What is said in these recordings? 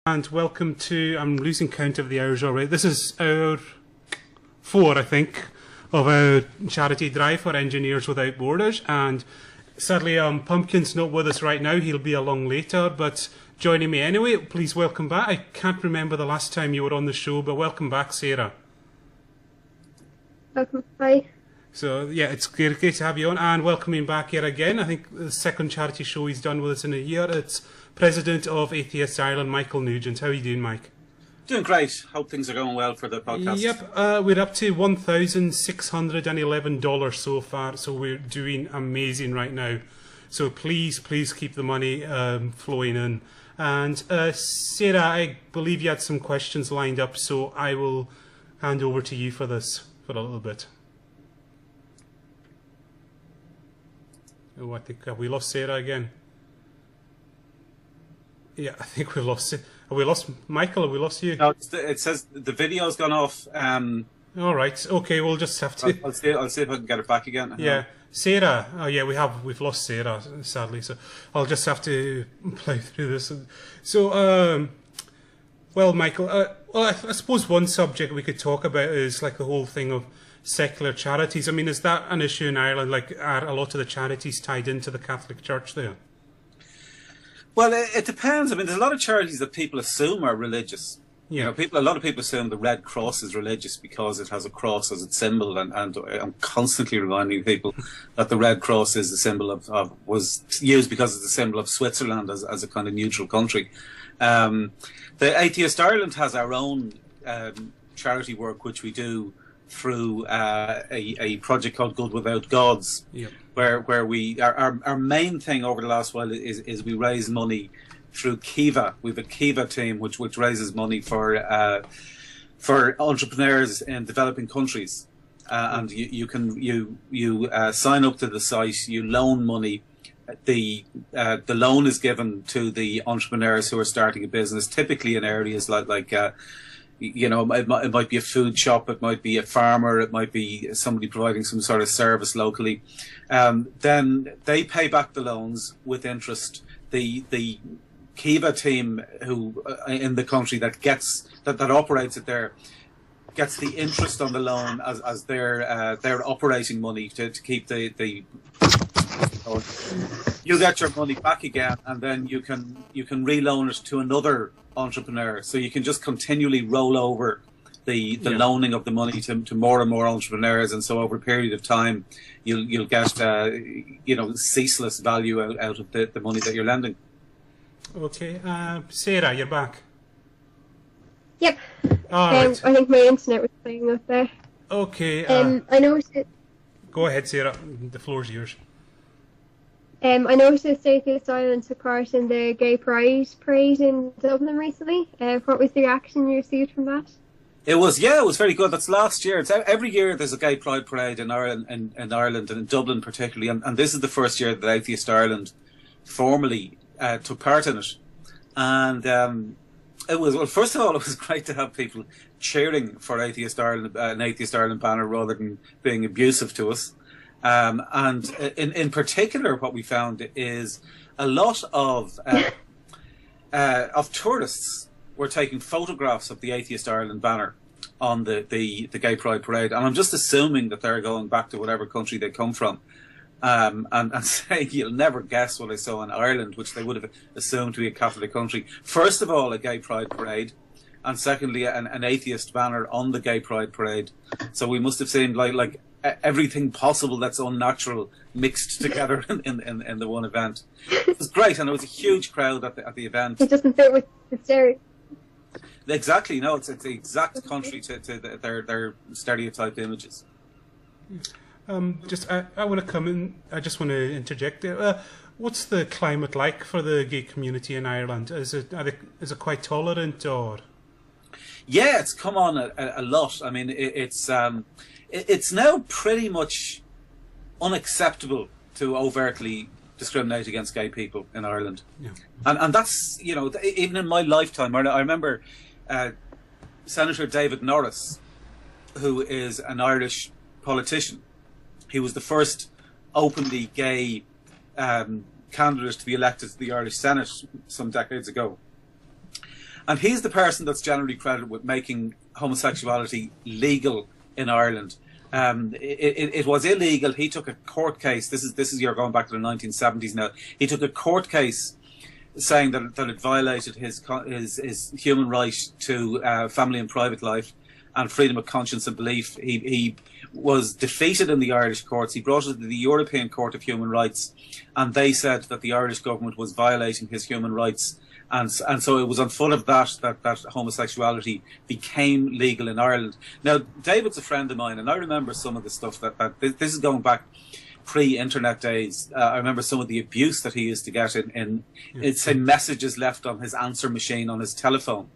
And welcome to, I'm losing count of the hours already. This is hour 4, I think, of our charity drive for Engineers Without Borders. And sadly, Pumpkin's not with us right now. He'll be along later, but joining me anyway, please welcome back. I can't remember the last time you were on the show, but welcome back, Sarah. Welcome. Hi. So, yeah, it's great to have you on, and welcoming back here again. I think the second charity show he's done with us in a year. It's President of Atheist Ireland, Michael Nugent. How are you doing, Mike? Doing great. Hope things are going well for the podcast. Yep, we're up to $1,611 so far, so we're doing amazing right now. So please keep the money flowing in. And Sarah, I believe you had some questions lined up, so I will hand over to you for this for a little bit. Oh, I think, have we lost Sarah again? Yeah, I think we lost it. Have we lost Michael? Have we lost you? No, it says the video's gone off. All right. Okay, we'll just have to. I'll see if I can get it back again. Yeah, Sarah. Oh, yeah, we've lost Sarah, sadly. So I'll just have to play through this. So, well, Michael. Well, I suppose one subject we could talk about is like the whole thing of secular charities. I mean, is that an issue in Ireland? Like, are a lot of the charities tied into the Catholic Church there? Well, it depends. I mean, there's a lot of charities that people assume are religious. Yeah. You know, a lot of people assume the Red Cross is religious because it has a cross as its symbol, and I'm constantly reminding people that the Red Cross is a symbol was used because it's a symbol of Switzerland as a kind of neutral country. The Atheist Ireland has our own charity work, which we do through a project called Good Without Gods, yep. where we our main thing over the last while is we raise money through Kiva. We have a Kiva team which raises money for entrepreneurs in developing countries, and you sign up to the site, you loan money. The loan is given to the entrepreneurs who are starting a business, typically in areas like you know, it might be a food shop, it might be a farmer, it might be somebody providing some sort of service locally. Then they pay back the loans with interest. The Kiva team who in the country that operates it there gets the interest on the loan as their operating money to keep the you get your money back again, and then you can reloan it to another entrepreneur. So you can just continually roll over the loaning of the money to more and more entrepreneurs, and so over a period of time you'll get ceaseless value out of the money that you're lending. Okay, Sarah, you're back. Yep. Right. I think my internet was playing up there. Okay. I noticed it. Go ahead, Sarah. The floor's yours. I noticed that Atheist Ireland took part in the Gay Pride parade in Dublin recently. What was the reaction you received from that? It was very good. That's last year. It's every year there's a Gay Pride parade in Ireland, and in Dublin particularly, and this is the first year that Atheist Ireland formally took part in it. And it was, well, first of all, it was great to have people cheering for Atheist Ireland, an Atheist Ireland banner, rather than being abusive to us. And in particular, what we found is a lot of tourists were taking photographs of the Atheist Ireland banner on the Gay Pride parade, and I'm just assuming that they're going back to whatever country they come from, and saying, you'll never guess what I saw in Ireland, which they would have assumed to be a Catholic country. First of all, a Gay Pride parade, and secondly, an atheist banner on the Gay Pride parade. So we must have seen like everything possible that's unnatural mixed together in the one event. It was great, and it was a huge crowd at the event. It doesn't fit with the stereotype. Exactly, no, it's the exact contrary to their stereotyped images. I want to come in. I just want to interject there. What's the climate like for the gay community in Ireland? Is it quite tolerant, or? Yeah, it's come on a lot. I mean, it's now pretty much unacceptable to overtly discriminate against gay people in Ireland. Yeah. And that's, even in my lifetime, I remember Senator David Norris, who is an Irish politician. He was the first openly gay candidate to be elected to the Irish Senate some decades ago. And he's the person that's generally credited with making homosexuality legal in Ireland. It was illegal. He took a court case. This is you're going back to the 1970s now. He took a court case saying that it violated his human right to family and private life and freedom of conscience and belief. He was defeated in the Irish courts. He brought it to the European Court of Human Rights, and they said that the Irish government was violating his human rights. And so it was on foot of that homosexuality became legal in Ireland. Now, David's a friend of mine, and I remember some of the stuff that this is going back pre-internet days. I remember some of the abuse that he used to get in say messages left on his answer machine on his telephone.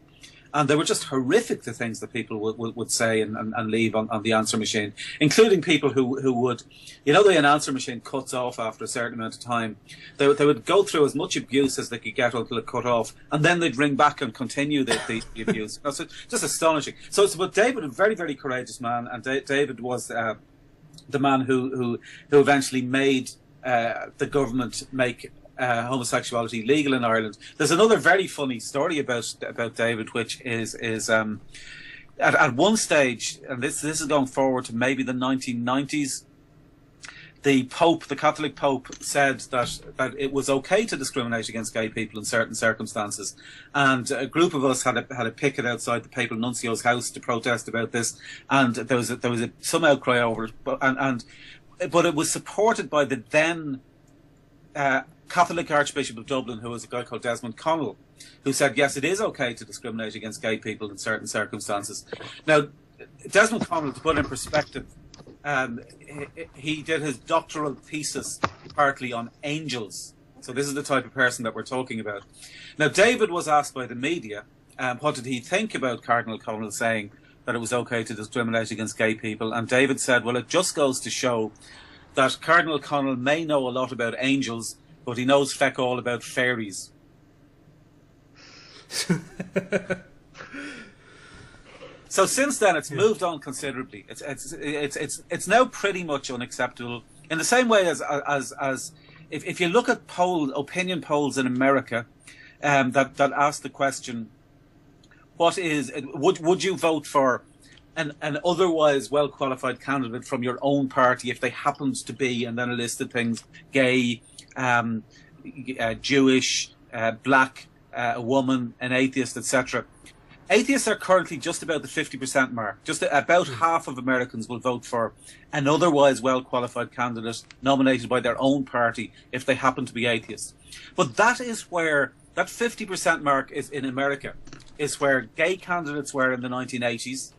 And they were just horrific, the things that people would say and leave on the answer machine, including people who would, the answer machine cuts off after a certain amount of time. They would go through as much abuse as they could get until it cut off, and then they'd ring back and continue the abuse. So just astonishing. So but David, a very, very courageous man, and David was the man who eventually made the government make homosexuality legal in Ireland. There's another very funny story about David, which is at one stage, and this is going forward to maybe the 1990s, the Catholic Pope said that it was okay to discriminate against gay people in certain circumstances, and a group of us had a picket outside the papal nuncio's house to protest about this, and there was some outcry over it, but it was supported by the then Catholic Archbishop of Dublin, who was a guy called Desmond Connell, who said, yes, it is okay to discriminate against gay people in certain circumstances. Now, Desmond Connell, to put in perspective, he did his doctoral thesis partly on angels. So this is the type of person that we're talking about. Now, David was asked by the media, what did he think about Cardinal Connell saying that it was okay to discriminate against gay people? And David said, well, it just goes to show that Cardinal Connell may know a lot about angels, but he knows feck all about fairies. So since then, it's moved on considerably. It's now pretty much unacceptable. In the same way as if you look at opinion polls in America, that ask the question, would you vote for an otherwise well qualified candidate from your own party if they happened to be, and then it listed things, gay, Jewish, black, a woman, an atheist, etc. Atheists are currently just about the 50% mark. Just about half of Americans will vote for an otherwise well-qualified candidate nominated by their own party if they happen to be atheists. But that is where that 50% mark is in America, is where gay candidates were in the 1980s.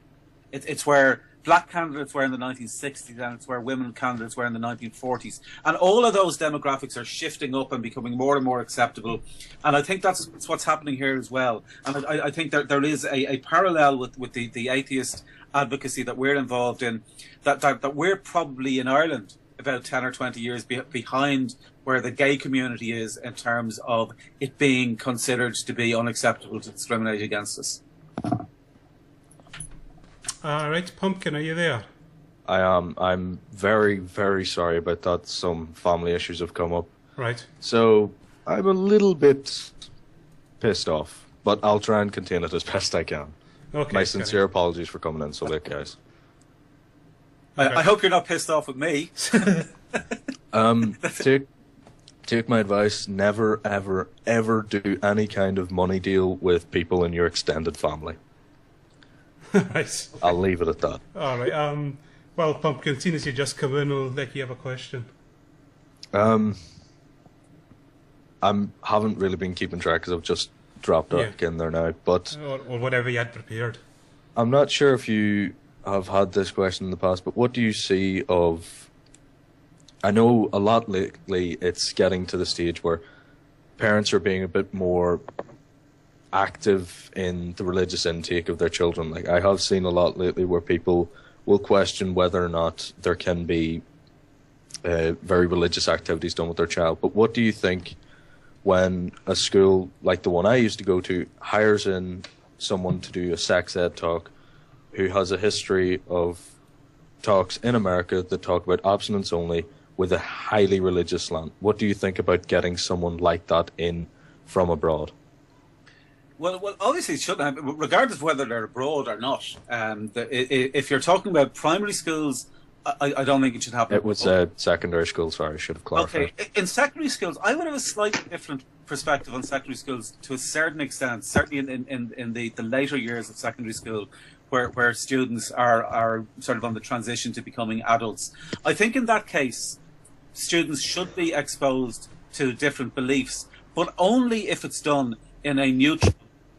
It's where black candidates were in the 1960s, and it's where women candidates were in the 1940s. And all of those demographics are shifting up and becoming more and more acceptable. And I think that's what's happening here as well. And I think there is a parallel with the atheist advocacy that we're involved in, that we're probably in Ireland about 10 or 20 years behind where the gay community is in terms of it being considered to be unacceptable to discriminate against us. All right, Pumpkin, are you there? I am. I'm very, very sorry about that. Some family issues have come up. Right. So I'm a little bit pissed off, but I'll try and contain it as best I can. Okay. My sincere apologies for coming in so late, guys. I hope you're not pissed off with me. Take my advice. Never, ever, ever do any kind of money deal with people in your extended family. Right. I'll leave it at that. All right. Well, Pumpkin, seeing as you just come in, we'll let you have a question. I haven't really been keeping track because I've just dropped back in there now. But or whatever you had prepared. I'm not sure if you have had this question in the past, but what do you see of... I know a lot lately it's getting to the stage where parents are being a bit more active in the religious intake of their children. Like, I have seen a lot lately where people will question whether or not there can be very religious activities done with their child. But what do you think when a school like the one I used to go to hires in someone to do a sex ed talk who has a history of talks in America that talk about abstinence only with a highly religious slant? What do you think about getting someone like that in from abroad? Well, obviously it shouldn't have, regardless of whether they're abroad or not. If you're talking about primary schools, I don't think it should happen. It was secondary school, sorry, I should have clarified. Okay, in secondary schools, I would have a slightly different perspective on secondary schools to a certain extent, certainly in the later years of secondary school, where students are sort of on the transition to becoming adults. I think in that case, students should be exposed to different beliefs, but only if it's done in a neutral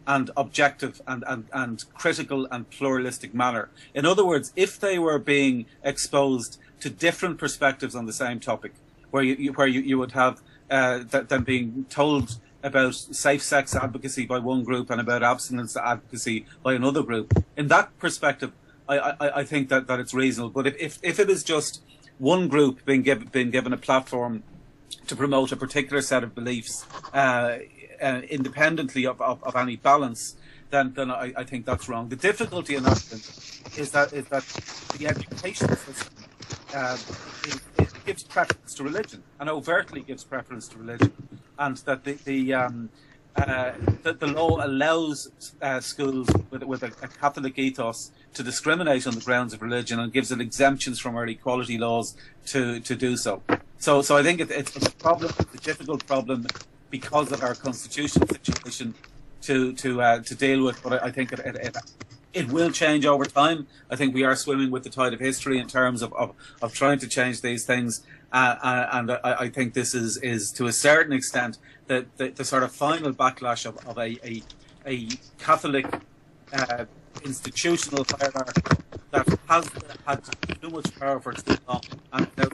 and objective and critical and pluralistic manner. In other words, if they were being exposed to different perspectives on the same topic, where you would have them being told about safe sex advocacy by one group and about abstinence advocacy by another group, in that perspective, I think that it's reasonable. But if it is just one group being given a platform to promote a particular set of beliefs, independently of any balance, then I think that's wrong. The difficulty in Ireland is that the education system it gives preference to religion, and overtly gives preference to religion, and that the law allows schools with a Catholic ethos to discriminate on the grounds of religion, and gives it exemptions from our equality laws to do so. So I think it's a problem, it's a difficult problem, because of our constitutional situation to deal with, but I think it will change over time. I think we are swimming with the tide of history in terms of trying to change these things, and I think this is to a certain extent the sort of final backlash of a Catholic institutional hierarchy that has had too much power for too long, and now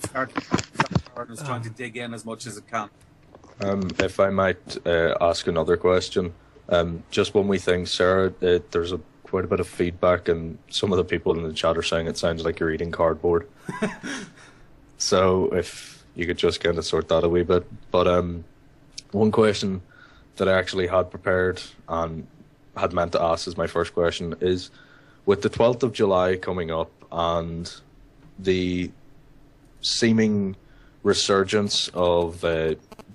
is trying to dig in as much as it can. If I might ask another question, just one wee thing, Sarah, there's quite a bit of feedback, and some of the people in the chat are saying it sounds like you're eating cardboard. So if you could just kind of sort that a wee bit. But one question that I actually had prepared and had meant to ask as my first question is, with the 12th of July coming up and the seeming resurgence of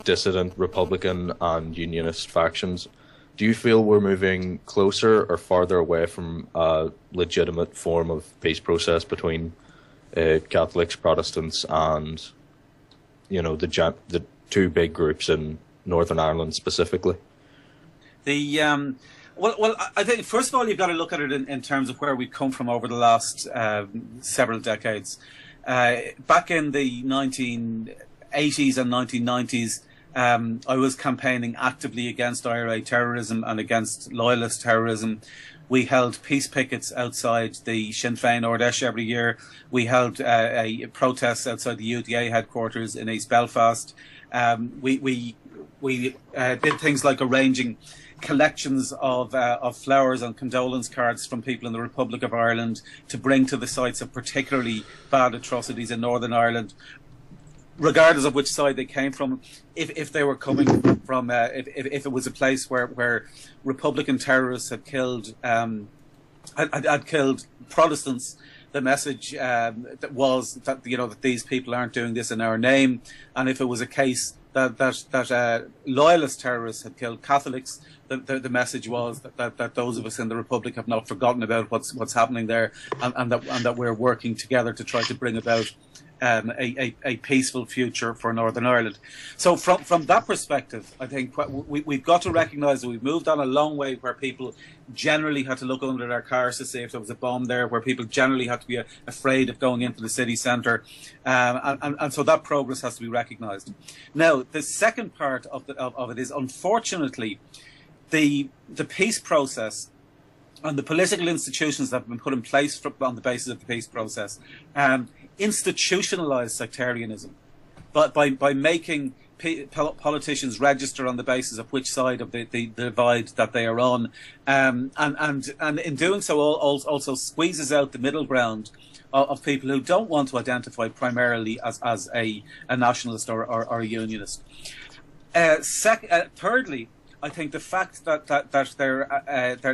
dissident Republican and Unionist factions, do you feel we're moving closer or farther away from a legitimate form of peace process between Catholics, Protestants, and the two big groups in Northern Ireland specifically? Well, I think first of all you've got to look at it in terms of where we've come from over the last several decades. Back in the 1980s and 1990s, I was campaigning actively against IRA terrorism and against loyalist terrorism. We held peace pickets outside the Sinn Féin Ard Fheis every year. We held a protest outside the UDA headquarters in East Belfast. We did things like arranging collections of flowers and condolence cards from people in the Republic of Ireland to bring to the sites of particularly bad atrocities in Northern Ireland, regardless of which side they came from. If they were coming from, if it was a place where Republican terrorists had killed killed Protestants, the message that was that that these people aren't doing this in our name. And if it was a case that loyalist terrorists had killed Catholics, the message was that those of us in the Republic have not forgotten about what's happening there, and that we're working together to try to bring about a peaceful future for Northern Ireland. So from that perspective, I think we've got to recognise that we've moved on a long way, where people generally had to look under their cars to see if there was a bomb there, where people generally had to be afraid of going into the city centre, and so that progress has to be recognised. Now, the second part of it is, unfortunately, the peace process and the political institutions that have been put in place on the basis of the peace process institutionalised sectarianism, but by making politicians register on the basis of which side of the divide that they are on, and in doing so also squeezes out the middle ground of people who don't want to identify primarily as a nationalist or a unionist. Thirdly, I think the fact that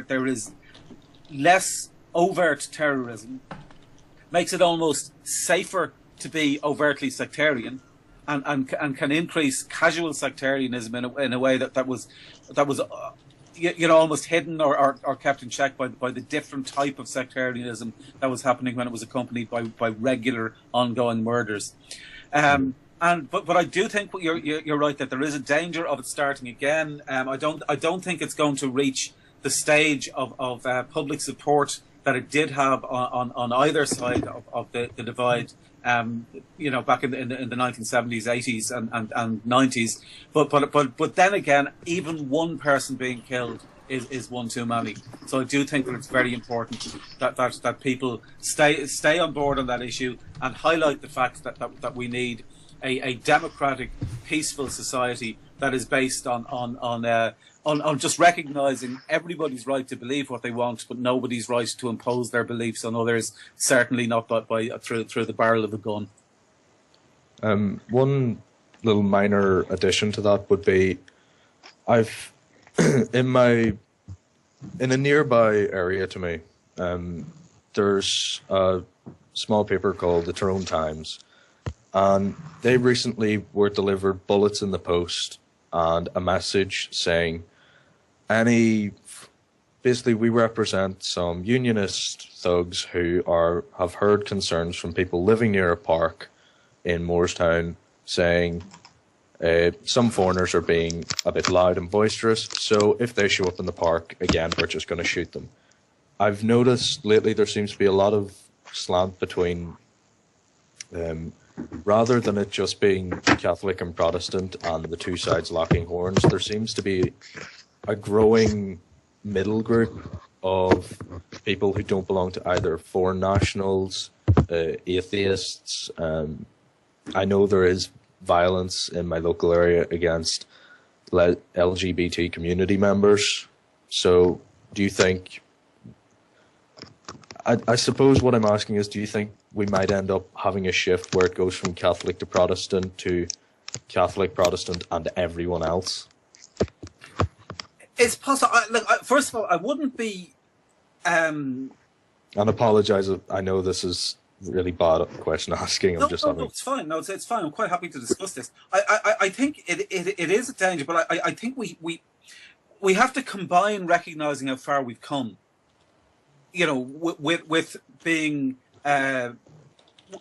there is less overt terrorism makes it almost safer to be overtly sectarian, and can increase casual sectarianism in a way that was almost hidden or kept in check by the different type of sectarianism that was happening when it was accompanied by regular ongoing murders. But I do think you're right that there is a danger of it starting again. I don't think it's going to reach the stage of public support that it did have on either side of the divide. Back in the 1970s, 80s, and 90s. But then again, even one person being killed is one too many. So I do think that it's very important that people stay on board on that issue and highlight the fact that we need a democratic, peaceful society that is based on just recognising everybody's right to believe what they want, but nobody's right to impose their beliefs on others, certainly not through the barrel of a gun. One little minor addition to that would be, I've in a nearby area to me, there's a small paper called the Tyrone Times, and they recently were delivered bullets in the post and a message saying, basically we represent some unionist thugs who have heard concerns from people living near a park in Moorestown saying some foreigners are being a bit loud and boisterous, so if they show up in the park again, we're just going to shoot them. I've noticed lately there seems to be a lot of slant between rather than it just being Catholic and Protestant and the two sides locking horns, there seems to be a growing middle group of people who don't belong to either foreign nationals, atheists. I know there is violence in my local area against LGBT community members. So do you think, I suppose what I'm asking is, do you think we might end up having a shift where it goes from Catholic to Protestant to Catholic, Protestant, and everyone else? It's possible. First of all, I wouldn't be... And apologise, I know this is really bad question asking. No, it's fine. No, it's fine. I'm quite happy to discuss this. I think it is a danger, but I think we have to combine recognising how far we've come. With being...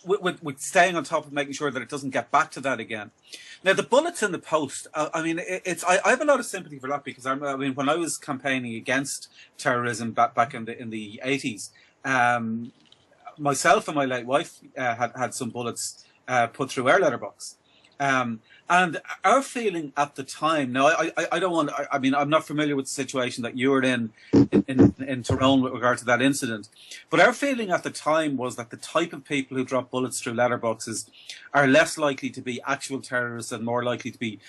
with staying on top of making sure that it doesn't get back to that again. Now, the bullets in the post, I have a lot of sympathy for that, because when I was campaigning against terrorism back in the 80s, myself and my late wife had some bullets put through our letterbox. And our feeling at the time, now I don't want, I'm not familiar with the situation that you were in Tyrone with regard to that incident, but our feeling at the time was that the type of people who drop bullets through letterboxes are less likely to be actual terrorists and more likely to be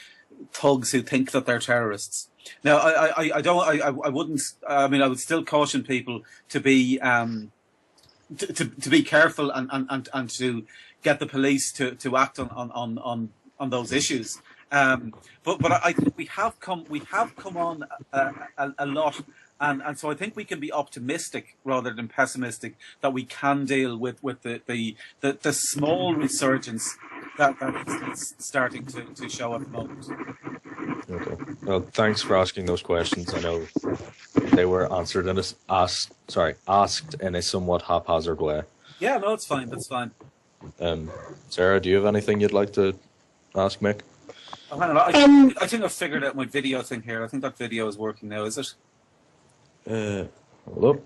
thugs who think that they're terrorists. Now, I would still caution people to be to be careful and to get the police to act on those issues. But I think we have come on a lot, and so I think we can be optimistic rather than pessimistic that we can deal with the small resurgence that is starting to show at the moment. Okay. Well, thanks for asking those questions. I know they were answered asked in a somewhat haphazard way. Yeah, no, it's fine. That's fine. Sarah, do you have anything you'd like to ask Mick? Oh, hang on. I think I've figured out my video thing here. I think that video is working now. Is it? Hold up.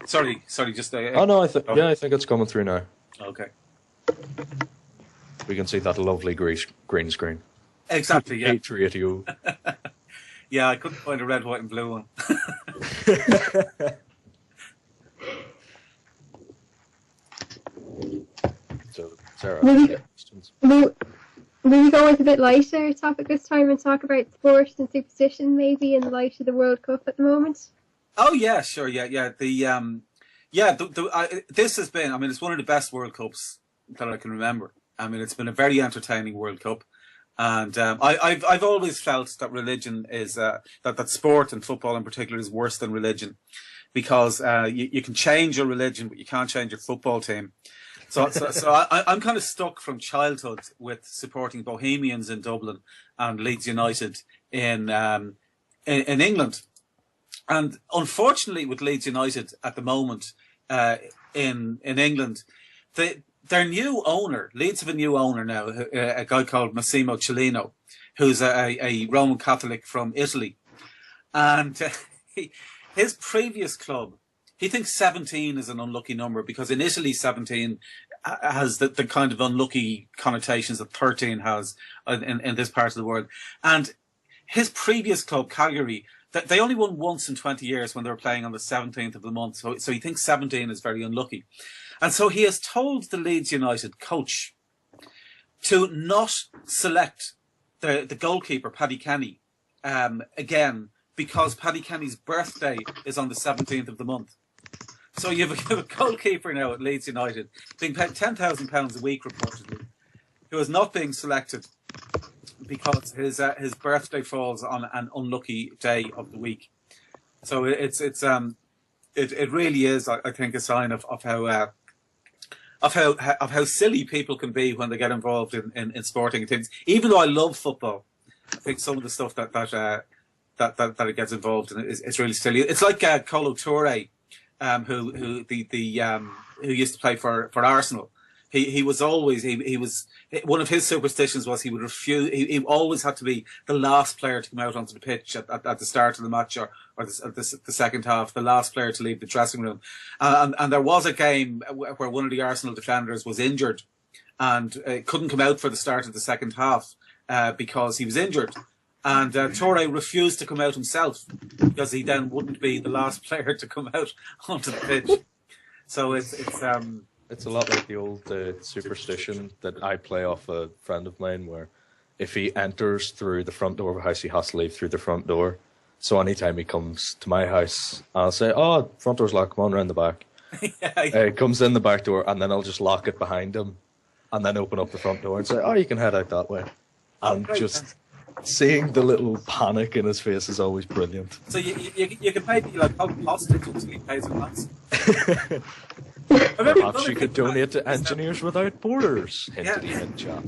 Sorry. Just. Oh no, I think it's coming through now. Okay. We can see that lovely green screen. Exactly. Yeah. Patriot. Yeah, I couldn't find a red, white, and blue one. So, Sarah, will we go with a bit lighter topic this time and talk about sport and superstition, maybe in the light of the World Cup at the moment? Oh yeah, sure, yeah. This has been. It's one of the best World Cups that I can remember. It's been a very entertaining World Cup, and I've always felt that religion is that sport and football in particular is worse than religion, because you can change your religion, but you can't change your football team. So I'm kind of stuck from childhood with supporting Bohemians in Dublin and Leeds United in in England. And unfortunately, with Leeds United at the moment in England, their new owner, Leeds have a new owner now, a guy called Massimo Cellino, who's a Roman Catholic from Italy. And his previous club, he thinks 17 is an unlucky number because in Italy 17 has the kind of unlucky connotations that 13 has in this part of the world. And his previous club, Cagliari, they only won once in 20 years when they were playing on the 17th of the month. So he thinks 17 is very unlucky. And so he has told the Leeds United coach to not select the goalkeeper, Paddy Kenny, again, because Paddy Kenny's birthday is on the 17th of the month. So you have a goalkeeper now at Leeds United being paid £10,000 a week, reportedly, who is not being selected because his birthday falls on an unlucky day of the week. So it really is, I think, a sign of how silly people can be when they get involved in sporting activities. Even though I love football, I think some of the stuff that it gets involved in is really silly. It's like Kolo Touré, who used to play for Arsenal. He was always he was one of his superstitions was he would refuse. He always had to be the last player to come out onto the pitch at the start of the match or the second half, the last player to leave the dressing room. And there was a game where one of the Arsenal defenders was injured and couldn't come out for the start of the second half because he was injured. And Touré refused to come out himself because he then wouldn't be the last player to come out onto the pitch. So it's a lot like the old superstition that I play off a friend of mine, where if he enters through the front door of a house, he has to leave through the front door. So anytime he comes to my house, I'll say, "Oh, front door's locked. Come on around the back." He comes in the back door, and then I'll just lock it behind him, and then open up the front door and say, "Oh, you can head out that way." And just seeing the little panic in his face is always brilliant. So you can pay me like hostage until he pays advance. Perhaps you could donate to Engineers Without Borders. Hinted in chat.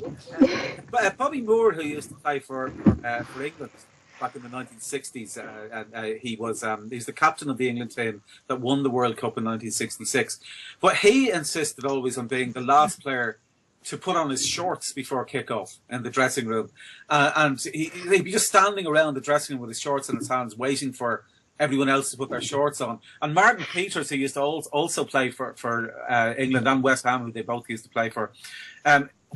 But Bobby Moore, who used to play for England back in the 1960s, he's the captain of the England team that won the World Cup in 1966. But he insisted always on being the last player to put on his shorts before kick-off in the dressing room. And he'd be just standing around the dressing room with his shorts in his hands, waiting for everyone else to put their shorts on. And Martin Peters, who used to also play for England and West Ham, who they both used to play for,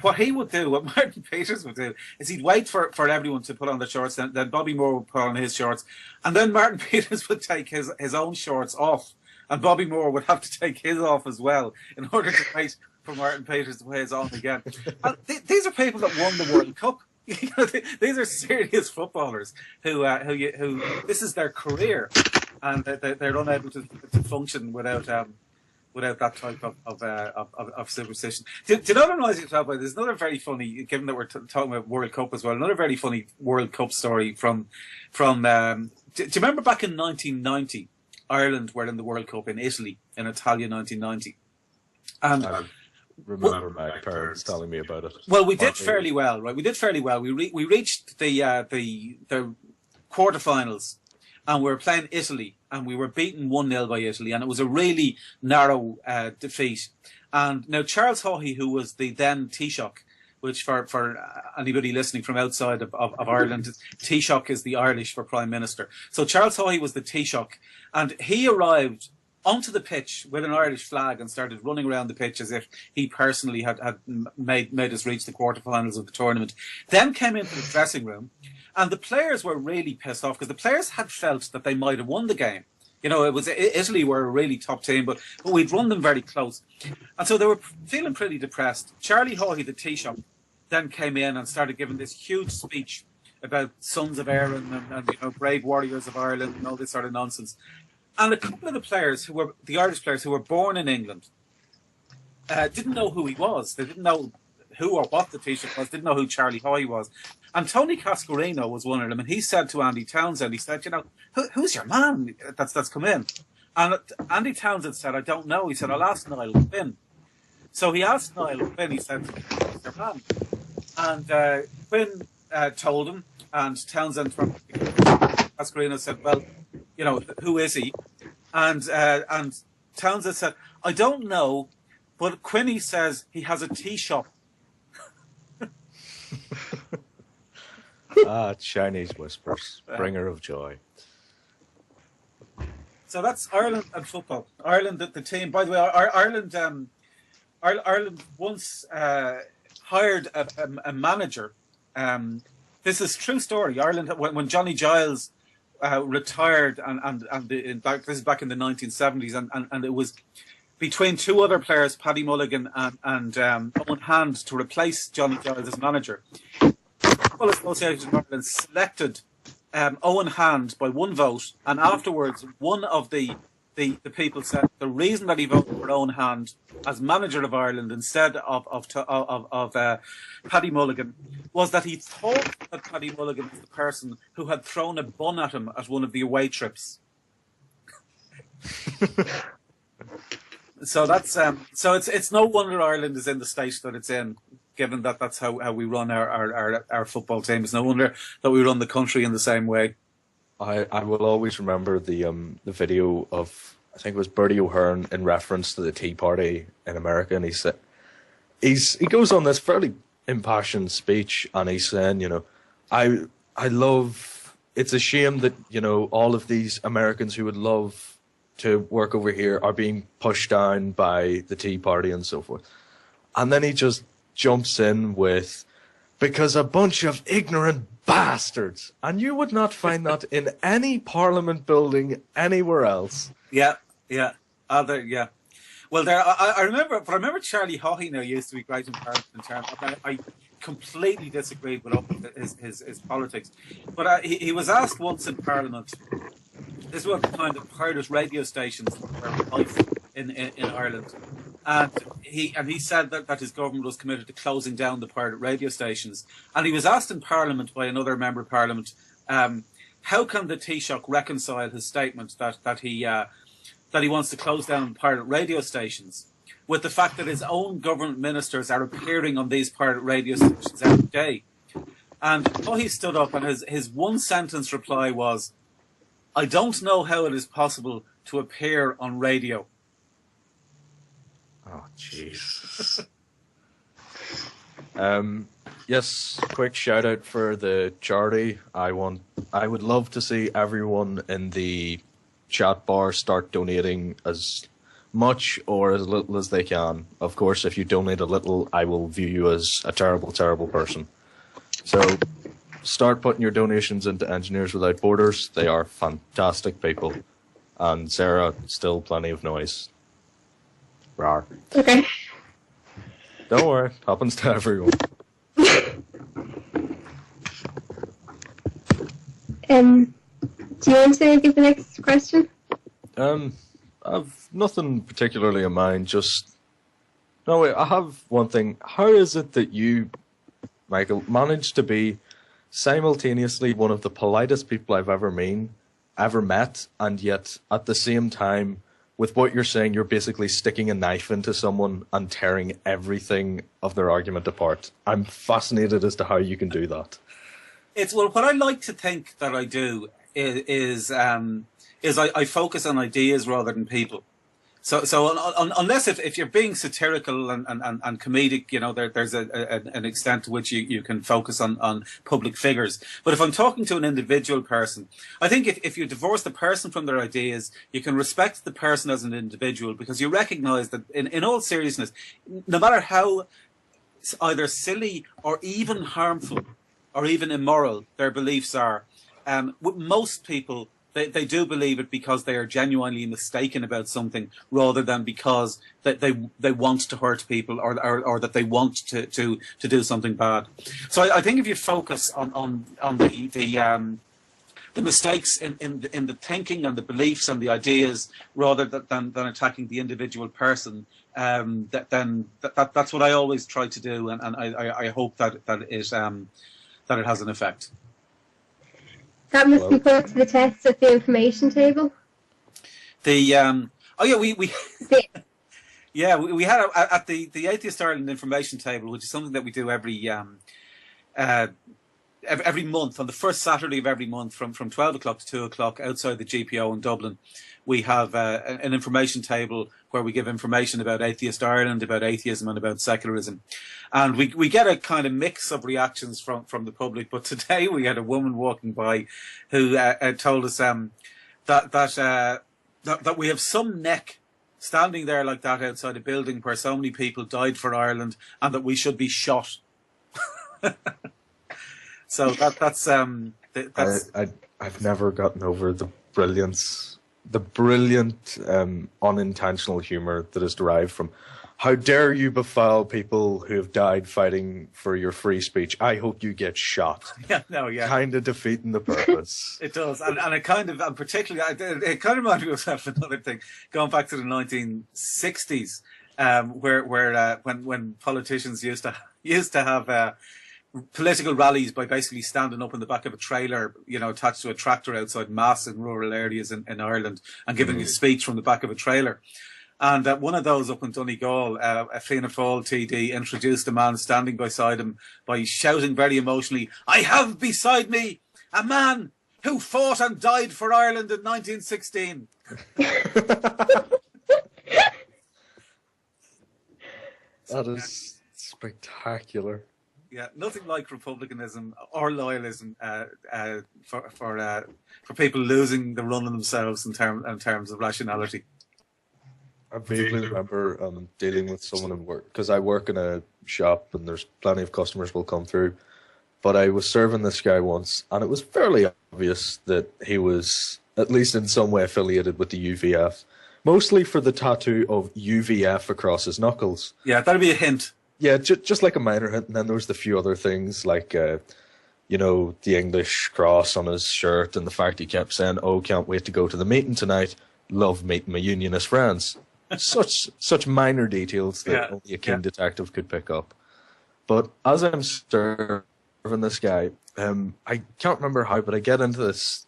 what Martin Peters would do, is he'd wait for everyone to put on their shorts, then Bobby Moore would put on his shorts, and then Martin Peters would take his own shorts off, and Bobby Moore would have to take his off as well in order to wait for Martin Peters to put his on again. And these are people that won the World Cup. These are serious footballers who this is their career, and they're unable to function without that type of superstition. Do you know what annoys me about? There's another very funny, given that we're talking about World Cup as well, another very funny World Cup story from do you remember back in 1990, Ireland were in the World Cup in Italy, in Italia 1990, and remember my parents telling me about it. Well, we did fairly well, right? We did fairly well. We reached the quarterfinals, and we were playing Italy, and we were beaten 1-0 by Italy, and it was a really narrow defeat. And now Charles Haughey, who was the then Taoiseach, which for anybody listening from outside of Ireland, Taoiseach is the Irish for Prime Minister. So Charles Haughey was the Taoiseach, and he arrived onto the pitch with an Irish flag and started running around the pitch as if he personally had made us reach the quarterfinals of the tournament. Then came into the dressing room, and the players were really pissed off because the players had felt that they might have won the game. You know, it was Italy were a really top team, but we'd run them very close. And so they were feeling pretty depressed. Charlie Haughey, the Taoiseach, then came in and started giving this huge speech about sons of Erin and brave warriors of Ireland and all this sort of nonsense. And a couple of the players the Irish players who were born in England, didn't know who he was. They didn't know who or what the Taoiseach was, didn't know who Charlie Haughey was. And Tony Cascarino was one of them, and he said to Andy Townsend, he said, who's your man that's come in? And Andy Townsend said, I don't know. He said, I'll ask Niall Quinn. So he asked Niall Quinn, he said, who's your man? And Quinn told him, and Townsend Pasquarino said, "Well, you know, who is he?" And Townsend said, "I don't know, but Quinny says he has a tea shop." Chinese whispers, bringer of joy. So that's Ireland and football. Ireland, the team. By the way, Ireland once hired a manager. This is a true story. Ireland, when Johnny Giles retired, this is back in the 1970s, and it was between two other players, Paddy Mulligan and Owen Hand, to replace Johnny Giles as manager. The Football Association of Ireland selected Owen Hand by one vote, and afterwards one of the people said the reason that he voted for Owen Hand as manager of Ireland instead of Paddy Mulligan was that he thought that Paddy Mulligan was the person who had thrown a bun at him at one of the away trips. So that's so it's no wonder Ireland is in the state that it's in, given that that's how we run our football team. It's no wonder that we run the country in the same way. I will always remember the video of, I think it was Bertie O'Hearn in reference to the Tea Party in America, and he goes on this fairly impassioned speech, and he's saying, you know, I love, it's a shame that, you know, all of these Americans who would love to work over here are being pushed down by the Tea Party and so forth. And then he just jumps in with, because a bunch of ignorant bastards, and you would not find that in any Parliament building anywhere else. Yeah. Well, I remember Charlie Haughey now used to be great in Parliament in terms of, I completely disagreed with all his politics, but he was asked once in Parliament. This was the kind of pirate radio stations were life in Ireland, and he said that his government was committed to closing down the pirate radio stations. And he was asked in Parliament by another member of Parliament, how can the Taoiseach reconcile his statement that he wants to close down pirate radio stations with the fact that his own government ministers are appearing on these pirate radio stations every day? And he stood up, and his one sentence reply was, "I don't know how it is possible to appear on radio." Oh, jeez. Yes, quick shout out for the charity. I would love to see everyone in the chat bar start donating as much or as little as they can. Of course, if you donate a little, I will view you as a terrible, terrible person. So start putting your donations into Engineers Without Borders. They are fantastic people. And Sarah, still plenty of noise. Rawr. Okay. Don't worry, happens to everyone. Do you want to give the next question? I've nothing particularly in mind, just... No, wait, I have one thing. How is it that you, Michael, managed to be simultaneously one of the politest people I've ever met, and yet at the same time, with what you're saying, you're basically sticking a knife into someone and tearing everything of their argument apart? I'm fascinated as to how you can do that. What I like to think that I do is I focus on ideas rather than people. So unless if you're being satirical and comedic, you know, there's an extent to which you can focus on public figures. But if I'm talking to an individual person, I think if you divorce the person from their ideas, you can respect the person as an individual, because you recognise that in all seriousness, no matter how either silly or even harmful or even immoral their beliefs are, with most people, they do believe it because they are genuinely mistaken about something, rather than because that they want to hurt people or that they want to do something bad. So I think if you focus on the mistakes in the thinking and the beliefs and the ideas, rather than attacking the individual person, then that's what I always try to do, and I hope that it has an effect. That must be put to the test at the information table. We had at the Atheist Ireland information table, which is something that we do every month, on the first Saturday of every month, from 12 o'clock to 2 o'clock outside the GPO in Dublin, we have an information table where we give information about Atheist Ireland, about atheism and about secularism. And we get a kind of mix of reactions from the public. But today we had a woman walking by who told us that we have some neck standing there like that outside a building where so many people died for Ireland, and that we should be shot. So that's I've never gotten over the brilliant unintentional humour that is derived from, how dare you befoul people who have died fighting for your free speech? I hope you get shot. Yeah, no, yeah. Kind of defeating the purpose. It does, and it kind of, and particularly, it kind of reminds me of another thing, going back to the 1960s, when politicians used to have political rallies by basically standing up in the back of a trailer, attached to a tractor outside mass in rural areas in Ireland, and giving a speech from the back of a trailer. And one of those up in Donegal, a Fianna Fáil TD introduced a man standing beside him by shouting very emotionally, "I have beside me a man who fought and died for Ireland in 1916. That is spectacular. Yeah, nothing like republicanism or loyalism for people losing the run on themselves in terms of rationality. I vaguely remember dealing with someone in work, because I work in a shop and there's plenty of customers will come through. But I was serving this guy once, and it was fairly obvious that he was at least in some way affiliated with the UVF, mostly for the tattoo of UVF across his knuckles. Yeah, that'd be a hint. Yeah, just like a minor hint. And then there was the few other things like, the English cross on his shirt, and the fact he kept saying, "Oh, can't wait to go to the meeting tonight. Love meeting my unionist friends." Such minor details that only a keen detective could pick up. But as I'm serving this guy, I can't remember how, but I get into this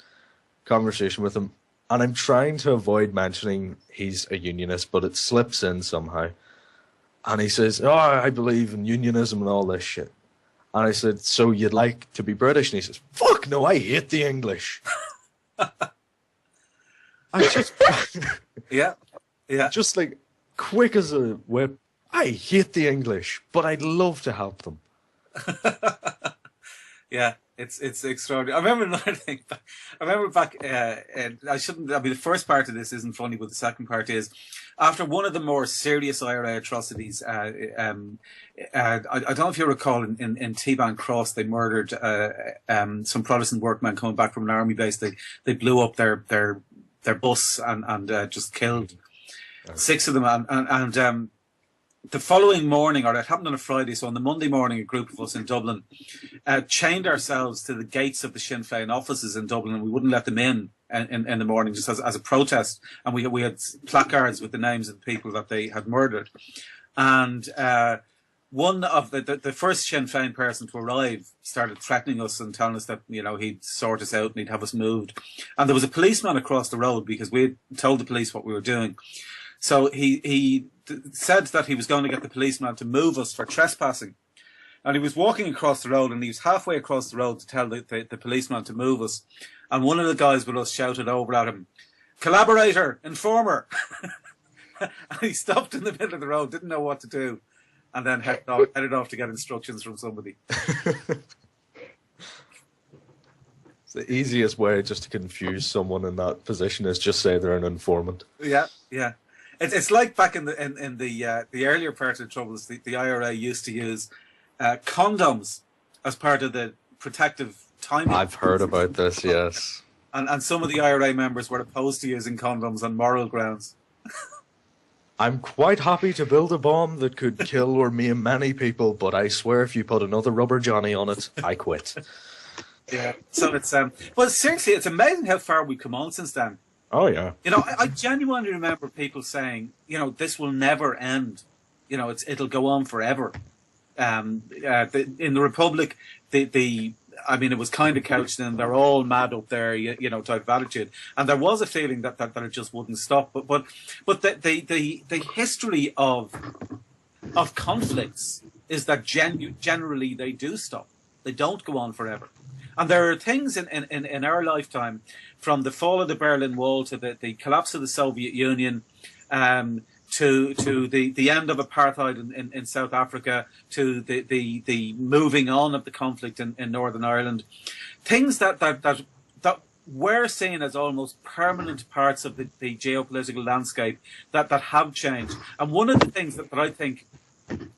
conversation with him, and I'm trying to avoid mentioning he's a unionist, but it slips in somehow. And he says, "Oh, I believe in unionism and all this shit." And I said, "So you'd like to be British?" And he says, "Fuck no, I hate the English." I just... Yeah. Just like quick as a whip, "I hate the English, but I'd love to help them." Yeah, it's extraordinary. I remember another thing. I remember back. The first part of this isn't funny, but the second part is, after one of the more serious IRA atrocities. I don't know if you recall, in T-Ban Cross, they murdered some Protestant workmen coming back from an army base. They blew up their bus and just killed 6 of them. And the following morning, or it happened on a Friday, so on the Monday morning, a group of us in Dublin chained ourselves to the gates of the Sinn Féin offices in Dublin, and we wouldn't let them in the morning, just as a protest. And we had placards with the names of the people that they had murdered. And one of the first Sinn Féin person to arrive started threatening us and telling us that, he'd sort us out and he'd have us moved. And there was a policeman across the road, because we had told the police what we were doing. So he said that he was going to get the policeman to move us for trespassing. And he was walking across the road, and he was halfway across the road to tell the policeman to move us. And one of the guys with us shouted over at him, "Collaborator, informer." And he stopped in the middle of the road, didn't know what to do, and then headed off to get instructions from somebody. It's the easiest way just to confuse someone in that position is just say they're an informant. Yeah. It's like back in the earlier part of the Troubles, the IRA used to use condoms as part of the protective timing. I've heard about this, yes. And some of the IRA members were opposed to using condoms on moral grounds. "I'm quite happy to build a bomb that could kill or maim many people, but I swear if you put another rubber Johnny on it, I quit." Yeah. So it's well, seriously, it's amazing how far we've come on since then. Oh yeah. I genuinely remember people saying, this will never end. It'll go on forever. In the Republic, it was kind of couched in they're all mad up there, type of attitude, and there was a feeling that it just wouldn't stop. But the history of conflicts is that generally they do stop. They don't go on forever. And there are things in our lifetime, from the fall of the Berlin Wall to the collapse of the Soviet Union, to the end of apartheid in South Africa, to the moving on of the conflict in Northern Ireland, things that we're seen as almost permanent parts of the geopolitical landscape that have changed. And one of the things that I think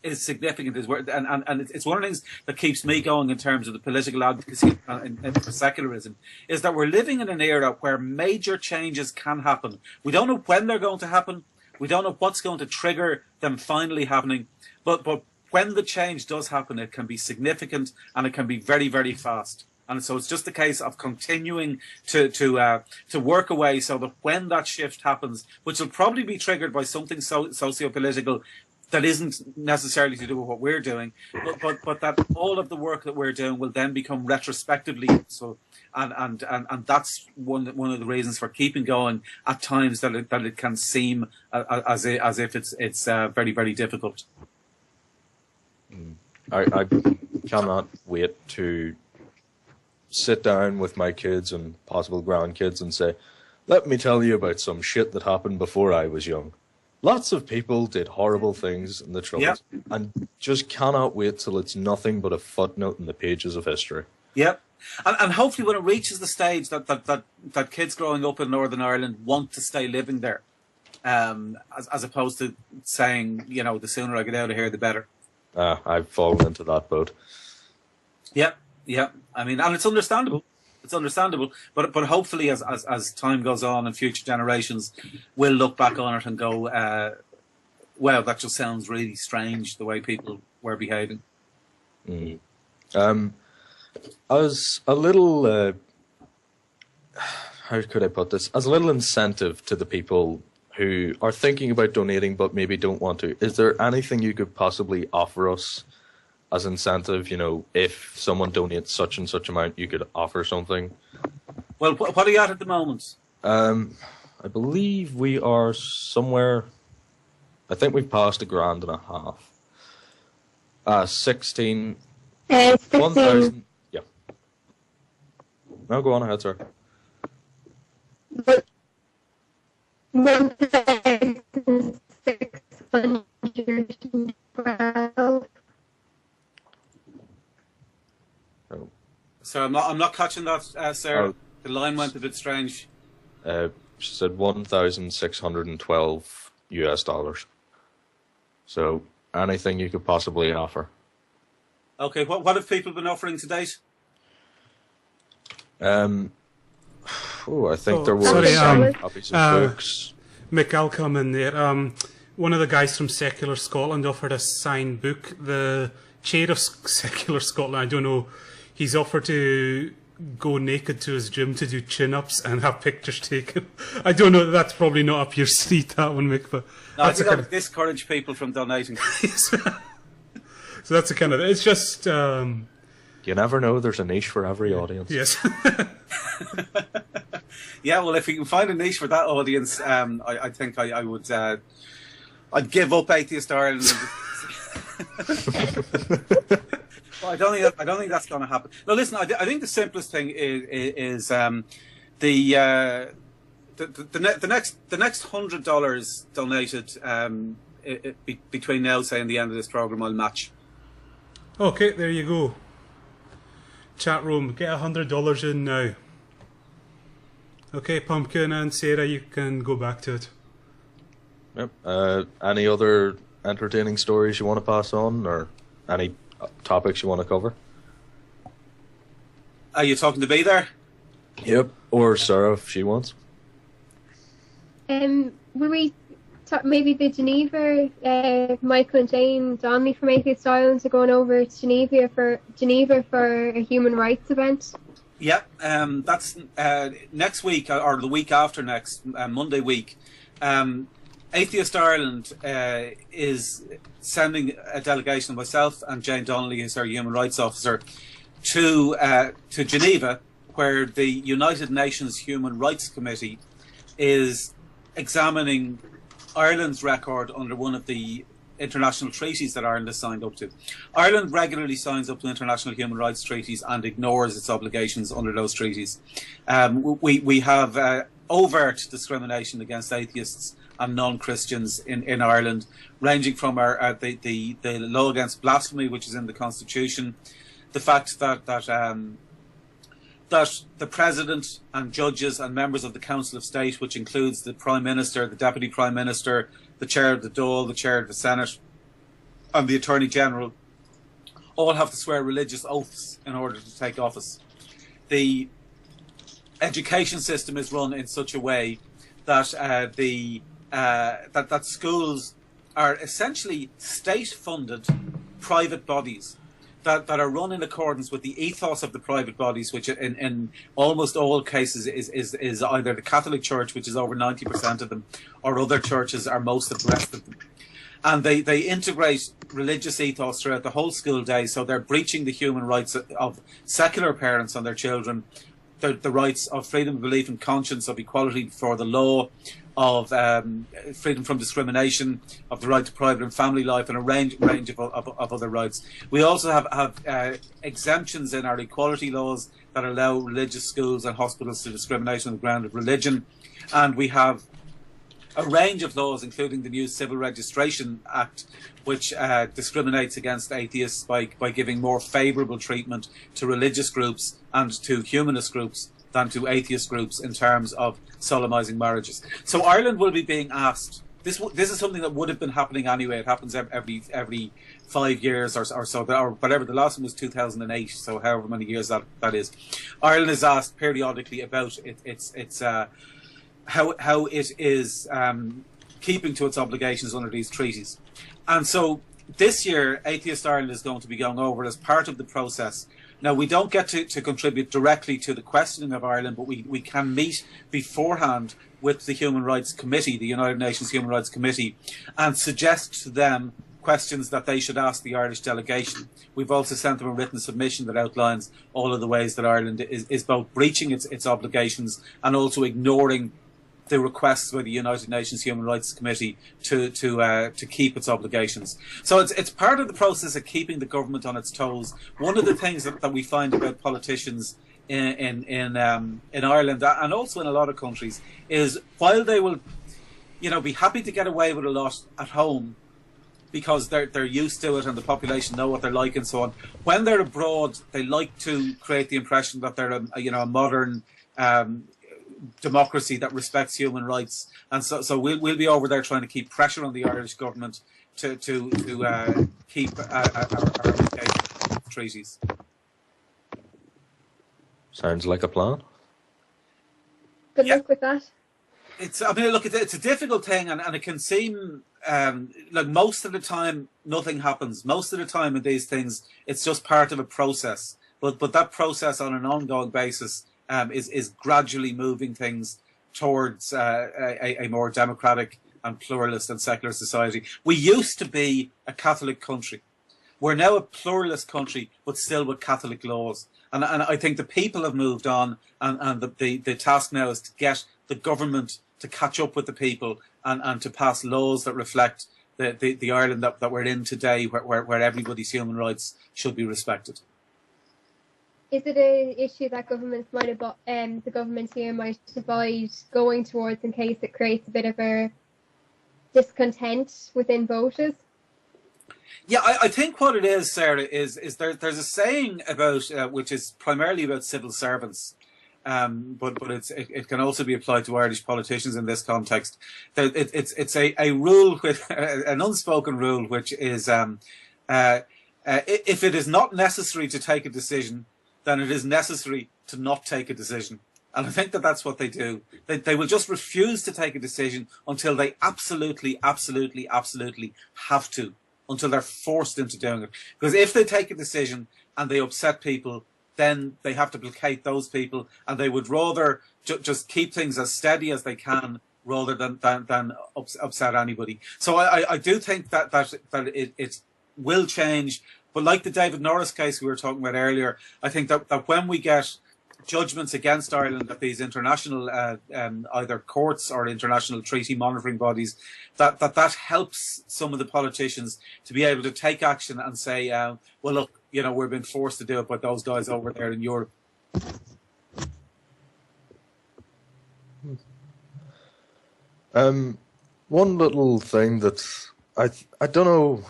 is significant is and it's one of the things that keeps me going in terms of the political advocacy and for secularism, is that we're living in an era where major changes can happen. We don't know when they're going to happen. We don't know what's going to trigger them finally happening. But when the change does happen, it can be significant and it can be very, very fast. And so it's just a case of continuing to work away so that when that shift happens, which will probably be triggered by something socio-political that isn't necessarily to do with what we're doing, but that all of the work that we're doing will then become retrospectively useful, and that's one of the reasons for keeping going at times that it can seem as if it's very, very difficult. I cannot wait to sit down with my kids and possible grandkids and say, let me tell you about some shit that happened before I was young. Lots of people did horrible things in the Troubles, and just cannot wait till it's nothing but a footnote in the pages of history. Yep. And hopefully when it reaches the stage that kids growing up in Northern Ireland want to stay living there, as opposed to saying, the sooner I get out of here, the better. I've fallen into that boat. Yep. Yeah, I mean, and it's understandable. It's understandable, but hopefully, as time goes on and future generations will look back on it and go, "Well, that just sounds really strange the way people were behaving." As a little, how could I put this? As a little incentive to the people who are thinking about donating but maybe don't want to, is there anything you could possibly offer us as incentive? If someone donates such and such amount, you could offer something. Well, what are you at the moment? I believe we are somewhere, I think we've passed $1,500. 16. 1,000. Yeah. No, go on ahead, sir. 1,612. So I'm not catching that, Sarah. Oh. The line went a bit strange. She said $1,612. So anything you could possibly offer. Okay, what have people been offering to date? I think there were copies of books. Mick, I'll come in there. One of the guys from Secular Scotland offered a signed book. The chair of Secular Scotland, I don't know, he's offered to go naked to his gym to do chin-ups and have pictures taken. I don't know, that's probably not up your street, that one, Mick. But no, I think that would discourage people from donating. So that's the kind of... It's just... You never know, there's a niche for every audience. Yes. Yeah, well, if we can find a niche for that audience, I think I would... I'd give up Atheist Ireland. Well, I don't think that's going to happen. No, listen. I think the simplest thing is the next $100 donated between now, say, and the end of this program, I'll match. Okay, there you go. Chat room, get $100 in now. Okay, Pumpkin and Sarah, you can go back to it. Yep. Any other entertaining stories you want to pass on, or any topics you want to cover? Are you talking to me there? Yep. Or Sarah, if she wants. Will we talk, maybe the Geneva? Michael and Jane Donnelly from Atheist Ireland are going over to Geneva for a human rights event. Yeah, that's next week or the week after next, Monday week. Atheist Ireland is sending a delegation of myself and Jane Donnelly, who's our human rights officer, to Geneva, where the United Nations Human Rights Committee is examining Ireland's record under one of the international treaties that Ireland has signed up to. Ireland regularly signs up to international human rights treaties and ignores its obligations under those treaties. We have overt discrimination against atheists and non-Christians in Ireland, ranging from the law against blasphemy, which is in the Constitution, the fact that the President and judges and members of the Council of State, which includes the Prime Minister, the Deputy Prime Minister, the Chair of the Dáil, the Chair of the Senate, and the Attorney General, all have to swear religious oaths in order to take office. The education system is run in such a way that that schools are essentially state-funded private bodies that are run in accordance with the ethos of the private bodies, which in almost all cases is either the Catholic Church, which is over 90% of them, or other churches are most of the rest of them. And they integrate religious ethos throughout the whole school day, so they're breaching the human rights of secular parents and their children, the rights of freedom of belief and conscience, of equality before the law, of freedom from discrimination, of the right to private and family life, and a range of other rights. We also have exemptions in our equality laws that allow religious schools and hospitals to discriminate on the ground of religion. And we have a range of laws, including the new Civil Registration Act, which discriminates against atheists by giving more favourable treatment to religious groups and to humanist groups than to atheist groups in terms of solemnising marriages. So Ireland will be being asked. This is something that would have been happening anyway. It happens every 5 years or so, or whatever. The last one was 2008, so however many years that is. Ireland is asked periodically about how it is keeping to its obligations under these treaties. And so this year, Atheist Ireland is going to be going over as part of the process. Now, we don't get to contribute directly to the questioning of Ireland, but we can meet beforehand with the Human Rights Committee, the United Nations Human Rights Committee, and suggest to them questions that they should ask the Irish delegation. We've also sent them a written submission that outlines all of the ways that Ireland is both breaching its obligations and also ignoring the requests by the United Nations Human Rights Committee to keep its obligations. So it's part of the process of keeping the government on its toes. One of the things that we find about politicians in Ireland and also in a lot of countries is while they will, be happy to get away with a lot at home because they're used to it and the population know what they're like and so on, when they're abroad, they like to create the impression that they're a modern democracy that respects human rights, and so we'll be over there trying to keep pressure on the Irish government to keep our treaties. Sounds like a plan. Good luck with that. It's a difficult thing, and it can seem like most of the time nothing happens. Most of the time in these things, it's just part of a process. But that process on an ongoing basis is gradually moving things towards a more democratic and pluralist and secular society. We used to be a Catholic country. We're now a pluralist country, but still with Catholic laws. And I think the people have moved on, and the task now is to get the government to catch up with the people and to pass laws that reflect the Ireland that we're in today, where everybody's human rights should be respected. Is it an issue that the government here might avoid going towards in case it creates a bit of a discontent within voters? Yeah, I think what it is, Sarah, is there's a saying about which is primarily about civil servants, but it can also be applied to Irish politicians in this context. It's a rule, an unspoken rule, which is if it is not necessary to take a decision, then it is necessary to not take a decision. And I think that's what they do. They will just refuse to take a decision until they absolutely have to, until they're forced into doing it. Because if they take a decision and they upset people, then they have to placate those people, and they would rather just keep things as steady as they can rather than upset anybody. So I do think that it will change. But like the David Norris case we were talking about earlier, I think that when we get judgments against Ireland at these international either courts or international treaty monitoring bodies, that helps some of the politicians to be able to take action and say, well, look, we're being forced to do it by those guys over there in Europe. One little thing that I don't know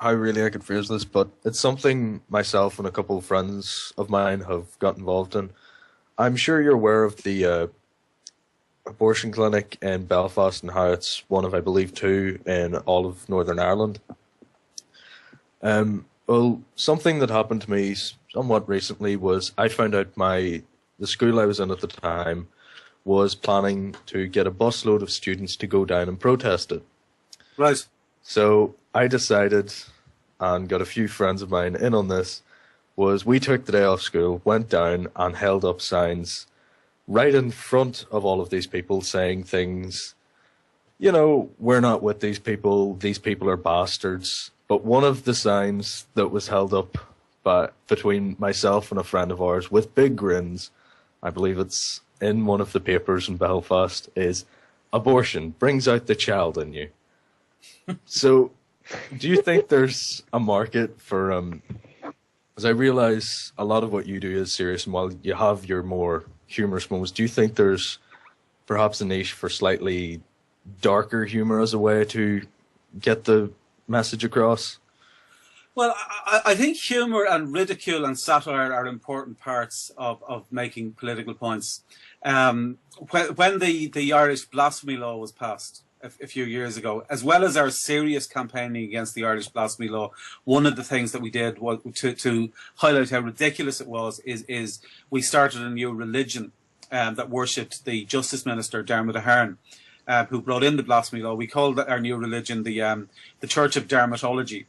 how really I could phrase this, but it's something myself and a couple of friends of mine have got involved in. I'm sure you're aware of the abortion clinic in Belfast and how it's one of, I believe, 2 in all of Northern Ireland. Well, something that happened to me somewhat recently was I found out the school I was in at the time was planning to get a busload of students to go down and protest it. Right. So I decided, and got a few friends of mine in on this, was we took the day off school, went down and held up signs right in front of all of these people saying things, we're not with these people are bastards. But one of the signs that was held up between myself and a friend of ours with big grins, I believe it's in one of the papers in Belfast, is abortion brings out the child in you. So do you think there's a market for, as I realise a lot of what you do is serious, and while you have your more humorous moments, do you think there's perhaps a niche for slightly darker humour as a way to get the message across? Well, I think humour and ridicule and satire are important parts of making political points. When the Irish blasphemy law was passed a few years ago, as well as our serious campaigning against the Irish blasphemy law, one of the things that we did was to highlight how ridiculous it was is we started a new religion that worshipped the Justice Minister, Dermot Ahern, who brought in the blasphemy law. We called our new religion the Church of Dermatology.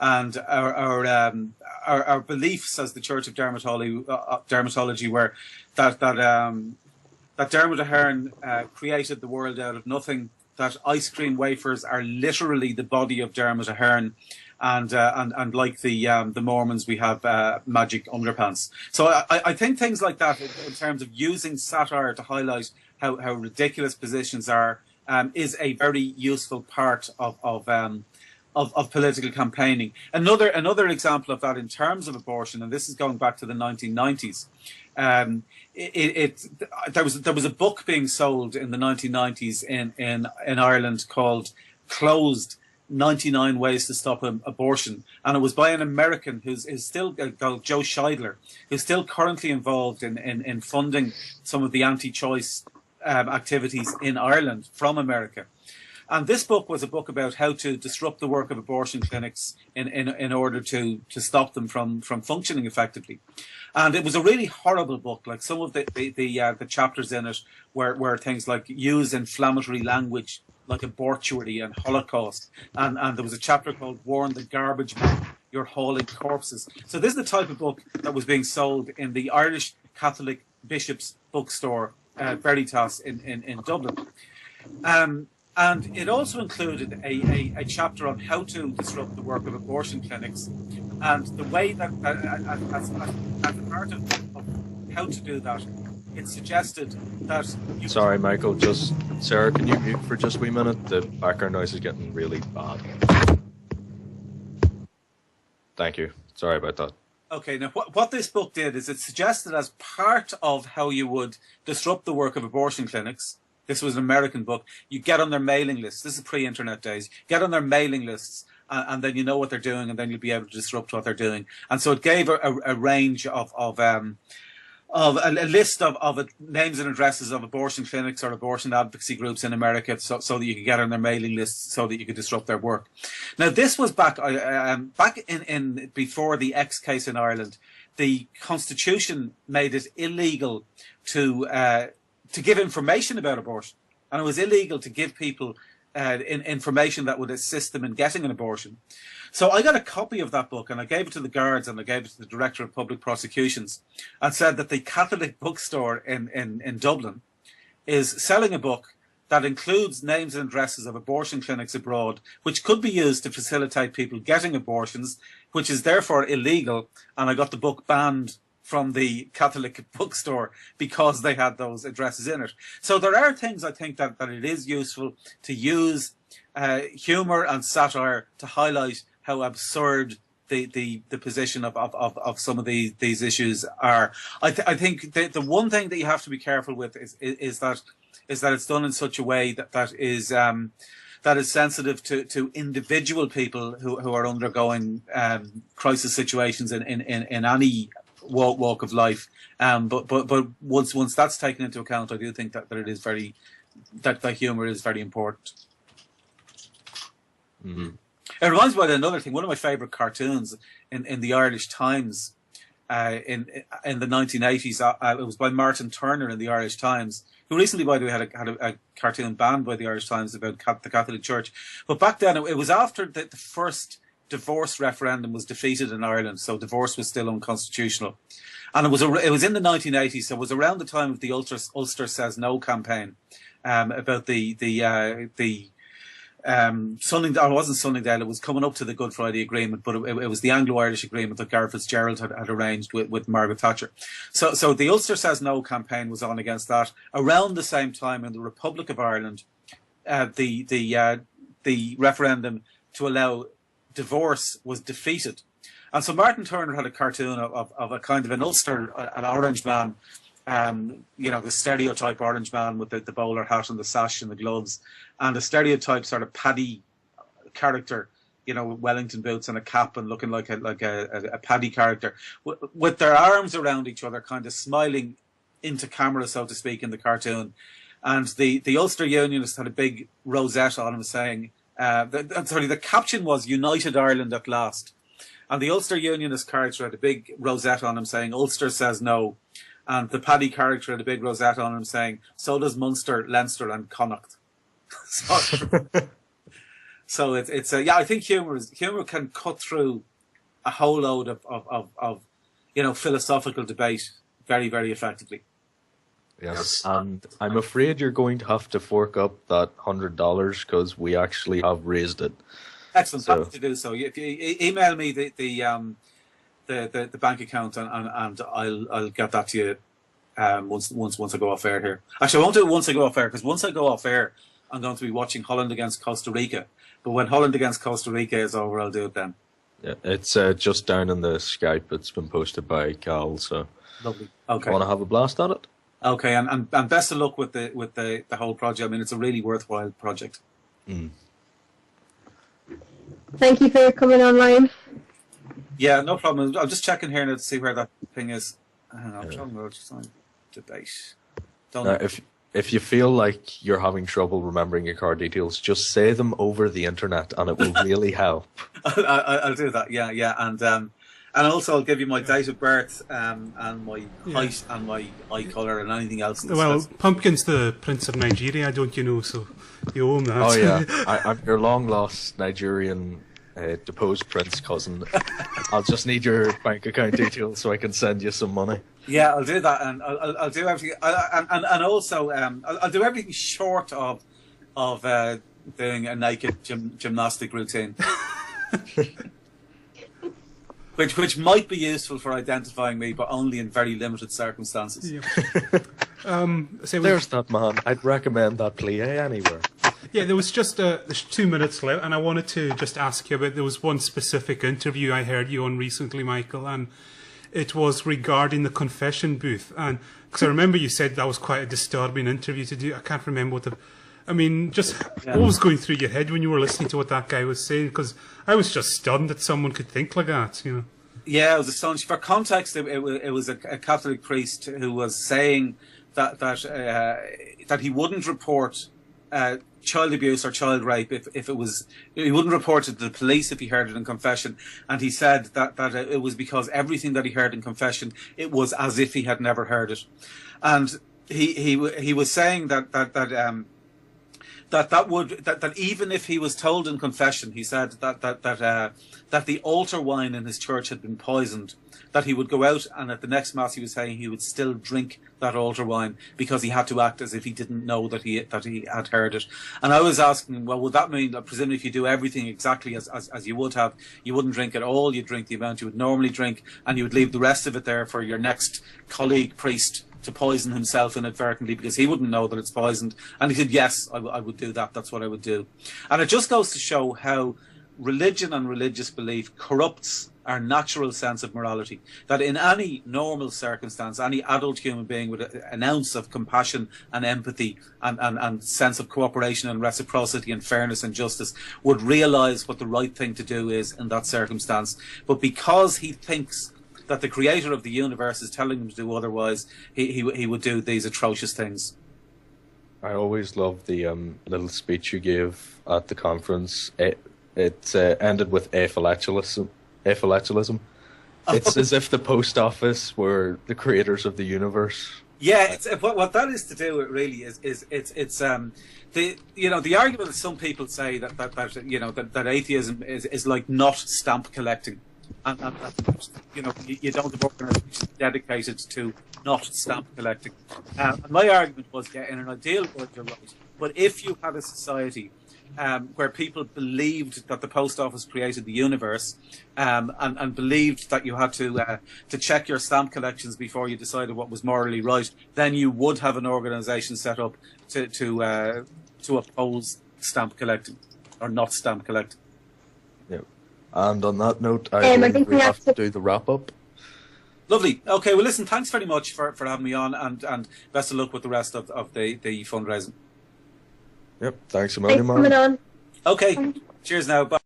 And our beliefs as the Church of Dermatology were that Dermot Ahern created the world out of nothing, that ice cream wafers are literally the body of Dermot Ahern, and like the Mormons, we have magic underpants. So I think things like that, in terms of using satire to highlight how ridiculous positions are, is a very useful part of political campaigning. Another example of that in terms of abortion, and this is going back to the 1990s. There was a book being sold in the 1990s in Ireland called "Closed: 99 Ways to Stop Abortion," and it was by an American who's still called Joe Scheidler, who's still currently involved in funding some of the anti-choice activities in Ireland from America. And this book was a book about how to disrupt the work of abortion clinics in order to stop them from functioning effectively. And it was a really horrible book. Like, some of the chapters in it were things like use inflammatory language like abortuary and Holocaust. And there was a chapter called "Warn the Garbage Man, You're Hauling Corpses." So this is the type of book that was being sold in the Irish Catholic Bishop's bookstore, Veritas in Dublin. And it also included a chapter on how to disrupt the work of abortion clinics, and the way that, as a part of how to do that, it suggested that... Sorry, Michael, Sarah, can you mute for just a wee minute? The background noise is getting really bad. Thank you. Sorry about that. Okay, now what this book did is it suggested, as part of how you would disrupt the work of abortion clinics, this was an American book, you get on their mailing lists. This is pre-internet days. Get on their mailing lists, and then you know what they're doing, and then you'll be able to disrupt what they're doing. And so it gave a range of a list of names and addresses of abortion clinics or abortion advocacy groups in America, so that you could get on their mailing lists, so that you could disrupt their work. Now, this was back in before the X case in Ireland. The Constitution made it illegal to give information about abortion, and it was illegal to give people information that would assist them in getting an abortion. So I got a copy of that book, and I gave it to the guards, and I gave it to the Director of Public Prosecutions, and said that the Catholic bookstore in Dublin is selling a book that includes names and addresses of abortion clinics abroad, which could be used to facilitate people getting abortions, which is therefore illegal, and I got the book banned from the Catholic bookstore because they had those addresses in it. So there are things I think that it is useful to use humour and satire to highlight how absurd the position of some of these issues are. I think the one thing that you have to be careful with is that it's done in such a way that is sensitive to individual people who are undergoing crisis situations in any walk of life. But once that's taken into account, I do think that it is that humour is very important. Mm-hmm. It reminds me of another thing. One of my favourite cartoons in the Irish Times in the 1980s. It was by Martin Turner in the Irish Times, who recently, by the way, had a cartoon banned by the Irish Times about the Catholic Church. But back then, it was after the first divorce referendum was defeated in Ireland, so divorce was still unconstitutional. And it was in the 1980s, so it was around the time of the Ulster Says No campaign, about the Sunningdale, it wasn't Sunningdale, it was coming up to the Good Friday Agreement, but it was the Anglo-Irish Agreement that Gareth Fitzgerald had arranged with Margaret Thatcher. So the Ulster Says No campaign was on against that. Around the same time in the Republic of Ireland, the referendum to allow divorce was defeated. And so Martin Turner had a cartoon of a kind of an Ulster, an orange man, the stereotype orange man with the bowler hat and the sash and the gloves, and a stereotype sort of Paddy character, Wellington boots and a cap and looking like a Paddy character, with their arms around each other, kind of smiling into camera, so to speak, in the cartoon. And the Ulster Unionist had a big rosette on him saying, the caption was "United Ireland at last," and the Ulster Unionist character had a big rosette on him saying "Ulster Says No." And the Paddy character had a big rosette on him saying, "So does Munster, Leinster and Connacht." So it's I think humour can cut through a whole load of philosophical debate very, very effectively. Yes, and I'm afraid you're going to have to fork up that $100 because we actually have raised it. Excellent, happy to do so. If you email me the bank account and I'll get that to you once I go off air here. Actually, I won't do it once I go off air, because once I go off air, I'm going to be watching Holland against Costa Rica. But when Holland against Costa Rica is over, I'll do it then. Yeah, it's just down in the Skype. It's been posted by Cal, so lovely. Okay, want to have a blast at it? Okay, and best of luck with the whole project. I mean, it's a really worthwhile project. Mm. Thank you for coming online. Yeah, no problem. I'm just checking here now to see where that thing is. I'm trying to just on debate. If you feel like you're having trouble remembering your card details, just say them over the internet, and it will really help. I'll do that. Yeah, and also I'll give you my date of birth, and my height and my eye colour and anything else. Well, Pumpkin's the Prince of Nigeria, don't you know? So you own that. Oh yeah, I'm your long lost Nigerian deposed prince cousin. I'll just need your bank account details so I can send you some money. Yeah, I'll do that, and I'll do everything, and also I'll do everything short of doing a naked gymnastic routine, which might be useful for identifying me, but only in very limited circumstances. Yeah. There's that man. I'd recommend that plie anywhere. Yeah, there's 2 minutes left, and I wanted to just ask you about, there was one specific interview I heard you on recently, Michael, and it was regarding the confession booth. And because I remember you said that was quite a disturbing interview to do. I can't remember what was going through your head when you were listening to what that guy was saying? Because I was just stunned that someone could think like that, Yeah, it was astonishing. For context, it was a Catholic priest who was saying that he wouldn't report child abuse or child rape if it was, he wouldn't report it to the police if he heard it in confession, and he said that it was because everything that he heard in confession, it was as if he had never heard it. And he was saying that that even if he was told in confession, he said that the altar wine in his church had been poisoned, that he would go out and at the next mass he was saying he would still drink that altar wine because he had to act as if he didn't know that he had heard it. And I was asking, well, would that mean that presumably if you do everything exactly as you would have, you wouldn't drink at all, you'd drink the amount you would normally drink, and you would leave the rest of it there for your next colleague priest to poison himself inadvertently because he wouldn't know that it's poisoned? And he said, yes, I would do that. That's what I would do. And it just goes to show how religion and religious belief corrupts our natural sense of morality. That in any normal circumstance, any adult human being with an ounce of compassion and empathy and sense of cooperation and reciprocity and fairness and justice would realise what the right thing to do is in that circumstance. But because he thinks that the creator of the universe is telling him to do otherwise, he would do these atrocious things. I always loved the little speech you gave at the conference. It ended with aphilatalism. It's as if the post office were the creators of the universe. Yeah, what that is to do with really is the argument that some people say that atheism is like not stamp collecting, and you don't have organisations dedicated to not stamp collecting. And my argument was, yeah, in an ideal world you're right, but if you had a society where people believed that the post office created the universe, and believed that you had to check your stamp collections before you decided what was morally right, then you would have an organisation set up to oppose stamp collecting or not stamp collecting. Yeah. And on that note, I think we have to do the wrap up. Lovely. Okay. Well, listen. Thanks very much for having me on, and best of luck with the rest of the fundraising. Yep, thanks a million, man. Coming on. Okay, cheers now. Bye.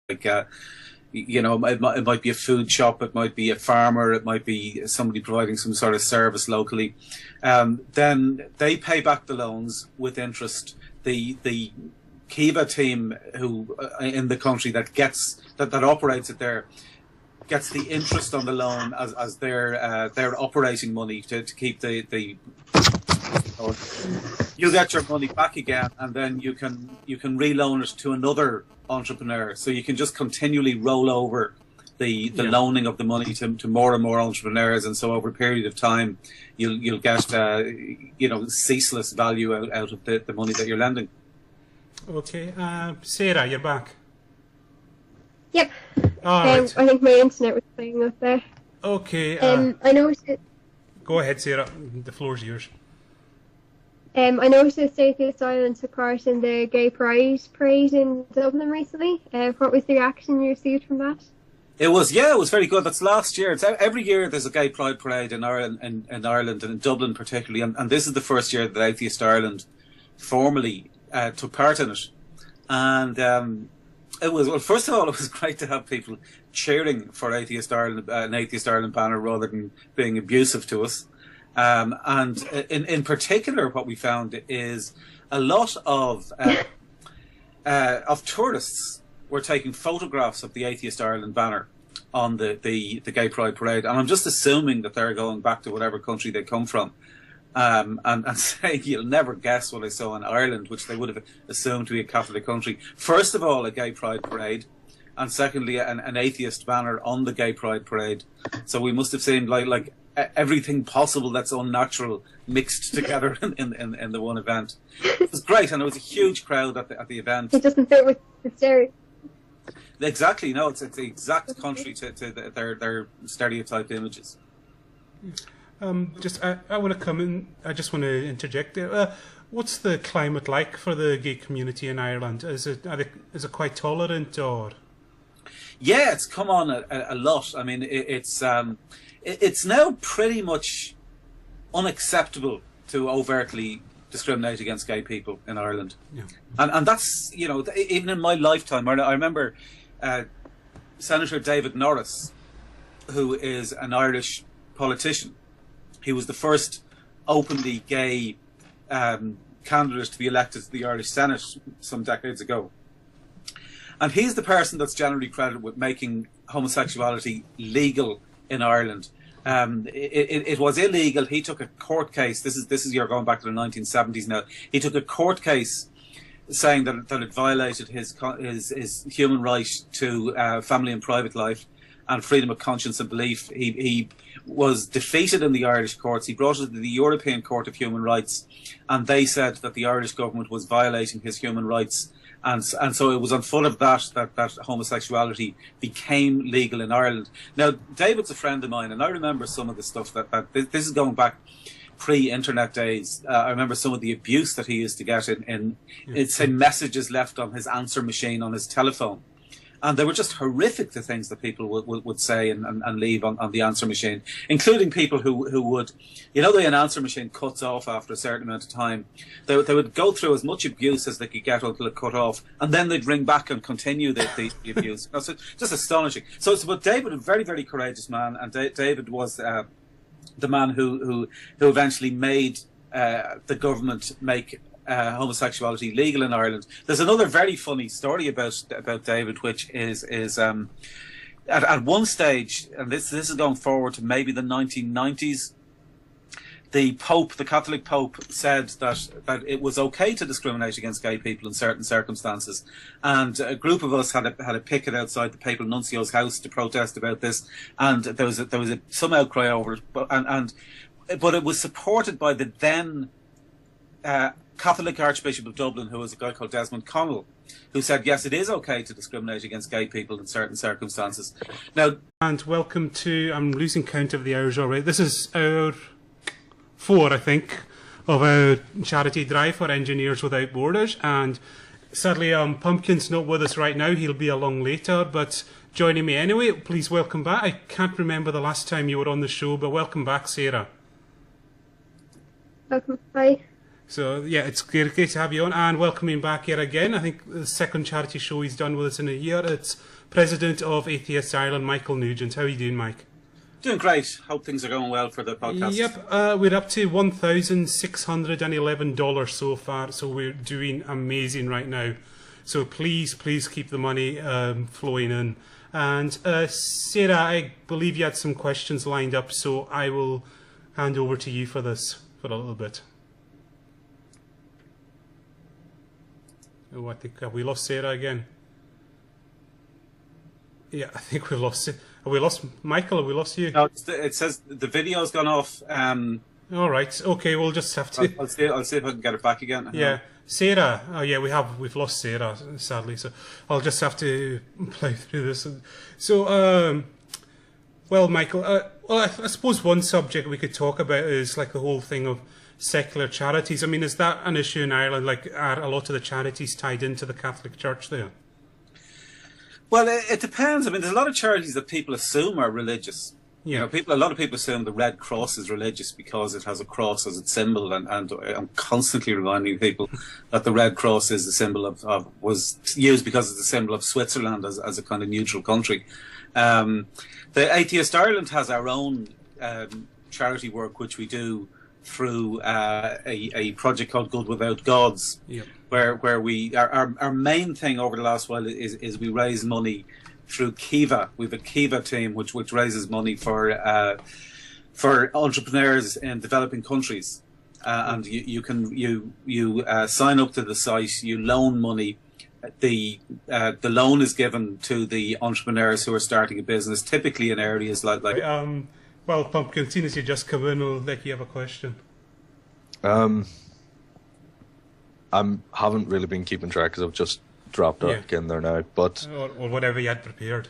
It might be a food shop, it might be a farmer, it might be somebody providing some sort of service locally. Then they pay back the loans with interest. The Kiva team who in the country that operates it there gets the interest on the loan as their operating money to keep the you get your money back again, and then you can reloan it to another entrepreneur. So you can just continually roll over the loaning of the money to more and more entrepreneurs, and so over a period of time you'll get ceaseless value out of the money that you're lending. Okay, Sarah, you're back. Yep. Right. I think my internet was playing up there. Okay. I noticed it. Go ahead, Sarah. The floor's yours. I noticed Atheist Ireland took part in the Gay Pride parade in Dublin recently. What was the reaction you received from that? It was very good. That's last year. It's every year there's a Gay Pride parade in Ireland, in Ireland and in Dublin particularly, and this is the first year that Atheist Ireland formally took part in it. And it was, well, first of all, it was great to have people cheering for Atheist Ireland, an Atheist Ireland banner, rather than being abusive to us. And in particular, what we found is a lot of tourists were taking photographs of the Atheist Ireland banner on the Gay Pride parade, and I'm just assuming that they're going back to whatever country they come from, and saying, you'll never guess what I saw in Ireland, which they would have assumed to be a Catholic country. First of all, a Gay Pride parade, and secondly, an atheist banner on the Gay Pride parade. So we must have seen like everything possible that's unnatural mixed together in the one event. It was great, and it was a huge crowd at the event. It doesn't fit with the stereotype. Exactly, no, it's the exact contrary to their stereotyped images. I want to come in. I just want to interject there. What's the climate like for the gay community in Ireland? Is it quite tolerant, or? Yeah, it's come on a lot. I mean, it's now pretty much unacceptable to overtly discriminate against gay people in Ireland. Yeah. And that's, even in my lifetime, I remember Senator David Norris, who is an Irish politician. He was the first openly gay candidate to be elected to the Irish Senate some decades ago. And he's the person that's generally credited with making homosexuality legal in Ireland. It was illegal. He took a court case. This is you're going back to the 1970s now. He took a court case saying that it violated his human right to family and private life and freedom of conscience and belief. He was defeated in the Irish courts. He brought it to the European Court of Human Rights, and they said that the Irish government was violating his human rights. And so it was on foot of that homosexuality became legal in Ireland. Now, David's a friend of mine, and I remember some of the stuff that this is going back pre-internet days. I remember some of the abuse that he used to get in say messages left on his answer machine on his telephone. And they were just horrific, the things that people would say and leave on the answer machine, including people who would, the answer machine cuts off after a certain amount of time. They would go through as much abuse as they could get until it cut off, and then they'd ring back and continue the abuse. So just astonishing. So it's about David, a very, very courageous man, and David was the man who eventually made the government make homosexuality legal in Ireland. There's another very funny story about David, which is at one stage, and this is going forward to maybe the 1990s, the Catholic Pope said that it was okay to discriminate against gay people in certain circumstances, and a group of us had a picket outside the papal nuncio's house to protest about this, and there was some outcry over it, but it was supported by the then Catholic Archbishop of Dublin, who was a guy called Desmond Connell, who said, yes, it is okay to discriminate against gay people in certain circumstances. Now, and welcome to, I'm losing count of the hours already. This is hour 4, I think, of our charity drive for Engineers Without Borders. And sadly, Pumpkin's not with us right now. He'll be along later, but joining me anyway, please welcome back. I can't remember the last time you were on the show, but welcome back, Sarah. Welcome. Hi. So, yeah, it's great to have you on, and welcoming back here again. I think the second charity show he's done with us in a year. It's President of Atheist Ireland, Michael Nugent. How are you doing, Mike? Doing great. Hope things are going well for the podcast. Yep, we're up to $1,611 so far, so we're doing amazing right now. So please keep the money flowing in. And Sarah, I believe you had some questions lined up, so I will hand over to you for this for a little bit. Oh, I think, have we lost Sarah again? Yeah, I think we lost it. Have we lost Michael? Have we lost you? No, it says the video's gone off. All right. Okay, we'll just have to. I'll see if I can get it back again. Yeah, Sarah. Oh, yeah, we've lost Sarah, sadly. So I'll just have to play through this. So, well, Michael. I suppose one subject we could talk about is like the whole thing of secular charities. I mean, is that an issue in Ireland? Like, are a lot of the charities tied into the Catholic Church there? Well, it depends. I mean, there's a lot of charities that people assume are religious. Yeah. A lot of people assume the Red Cross is religious because it has a cross as its symbol, and I'm constantly reminding people that the Red Cross is a symbol was used because it's a symbol of Switzerland as a kind of neutral country. The Atheist Ireland has our own charity work, which we do through a project called Good Without Gods, yep. where we our main thing over the last while is we raise money through Kiva. We have a Kiva team which raises money for entrepreneurs in developing countries, and you sign up to the site, you loan money. The loan is given to the entrepreneurs who are starting a business, typically in areas like. Well, Pumpkin, seeing as you just come in, we'll let you have a question. I haven't really been keeping track because I've just dropped back in there now. But or whatever you had prepared.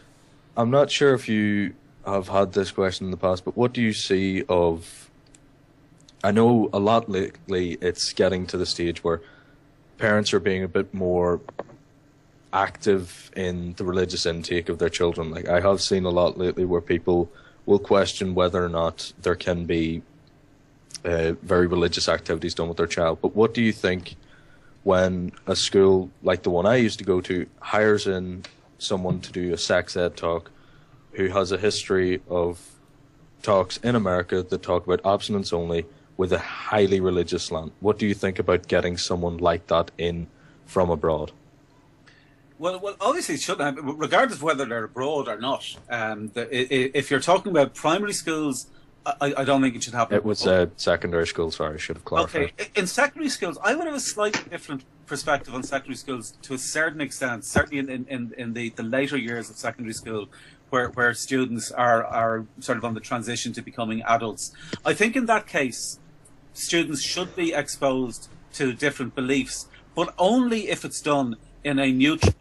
I'm not sure if you have had this question in the past, but what do you see of... I know a lot lately it's getting to the stage where parents are being a bit more active in the religious intake of their children. Like, I have seen a lot lately where people will question whether or not there can be very religious activities done with their child. But what do you think when a school like the one I used to go to hires in someone to do a sex ed talk who has a history of talks in America that talk about abstinence only, with a highly religious slant. What do you think about getting someone like that in from abroad? Well, obviously it shouldn't, regardless of whether they're abroad or not. If you're talking about primary schools, I don't think it should happen. It was secondary school, sorry, I should have clarified. Okay, in secondary schools, I would have a slightly different perspective on secondary schools to a certain extent, certainly in the later years of secondary school, where students are sort of on the transition to becoming adults. I think in that case, students should be exposed to different beliefs, but only if it's done in a neutral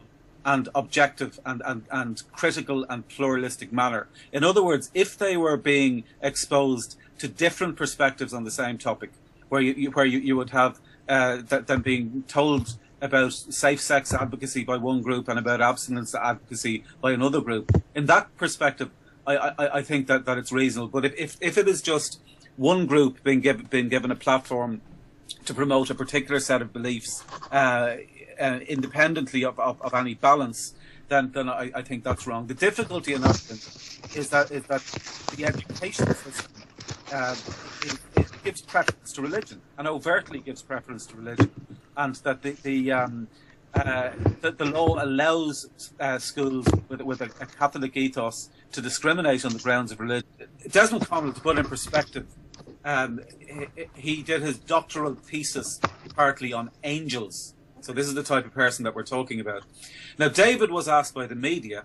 and objective and critical and pluralistic manner. In other words, if they were being exposed to different perspectives on the same topic, where you would have them being told about safe sex advocacy by one group and about abstinence advocacy by another group, in that perspective, I think that it's reasonable. But if it is just one group being given a platform to promote a particular set of beliefs, independently of any balance, then I think that's wrong. The difficulty in that is that the education system it gives preference to religion, and overtly gives preference to religion, and that the law allows schools with a Catholic ethos to discriminate on the grounds of religion. Desmond Connell, to put in perspective, he did his doctoral thesis partly on angels. So this is the type of person that we're talking about. Now, David was asked by the media,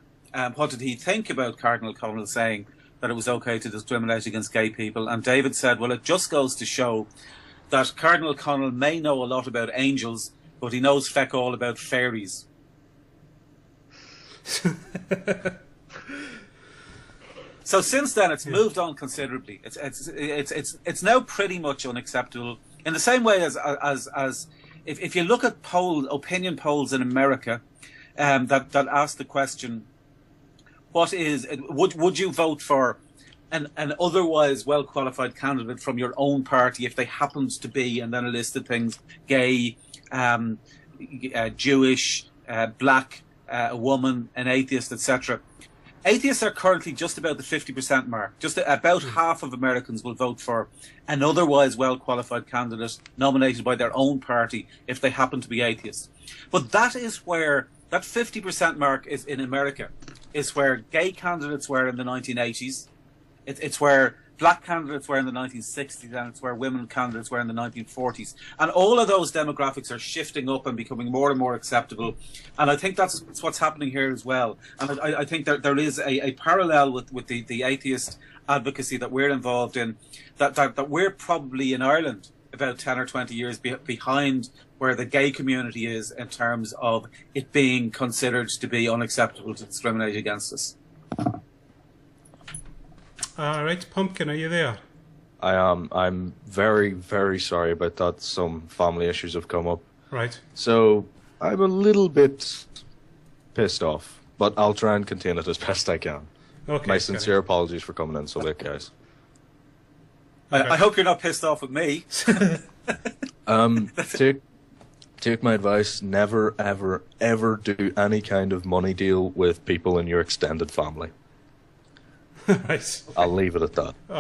what did he think about Cardinal Connell saying that it was okay to discriminate against gay people? And David said, well, it just goes to show that Cardinal Connell may know a lot about angels, but he knows feck all about fairies. So since then, it's moved on considerably. It's now pretty much unacceptable. In the same way as if you look at opinion polls in America, that ask the question, would you vote for an otherwise well qualified candidate from your own party if they happened to be, and then it listed things, gay, Jewish, black, a woman, an atheist, etc. Atheists are currently just about the 50% mark. Just about half of Americans will vote for an otherwise well-qualified candidate nominated by their own party if they happen to be atheists. But that is where, that 50% mark is in America, is where gay candidates were in the 1980s. It's where black candidates were in the 1960s, and it's where women candidates were in the 1940s. And all of those demographics are shifting up and becoming more and more acceptable. And I think that's what's happening here as well. And I think that there is a parallel with the atheist advocacy that we're involved in, that we're probably in Ireland about 10 or 20 years behind where the gay community is in terms of it being considered to be unacceptable to discriminate against us. All right, Pumpkin, are you there? I am. I'm very, very sorry about that. Some family issues have come up. Right. So I'm a little bit pissed off, but I'll try and contain it as best I can. Okay. My sincere apologies for coming in so late, guys. I hope you're not pissed off with me. Take my advice. Never, ever, ever do any kind of money deal with people in your extended family. Nice. I'll leave it at that. All right.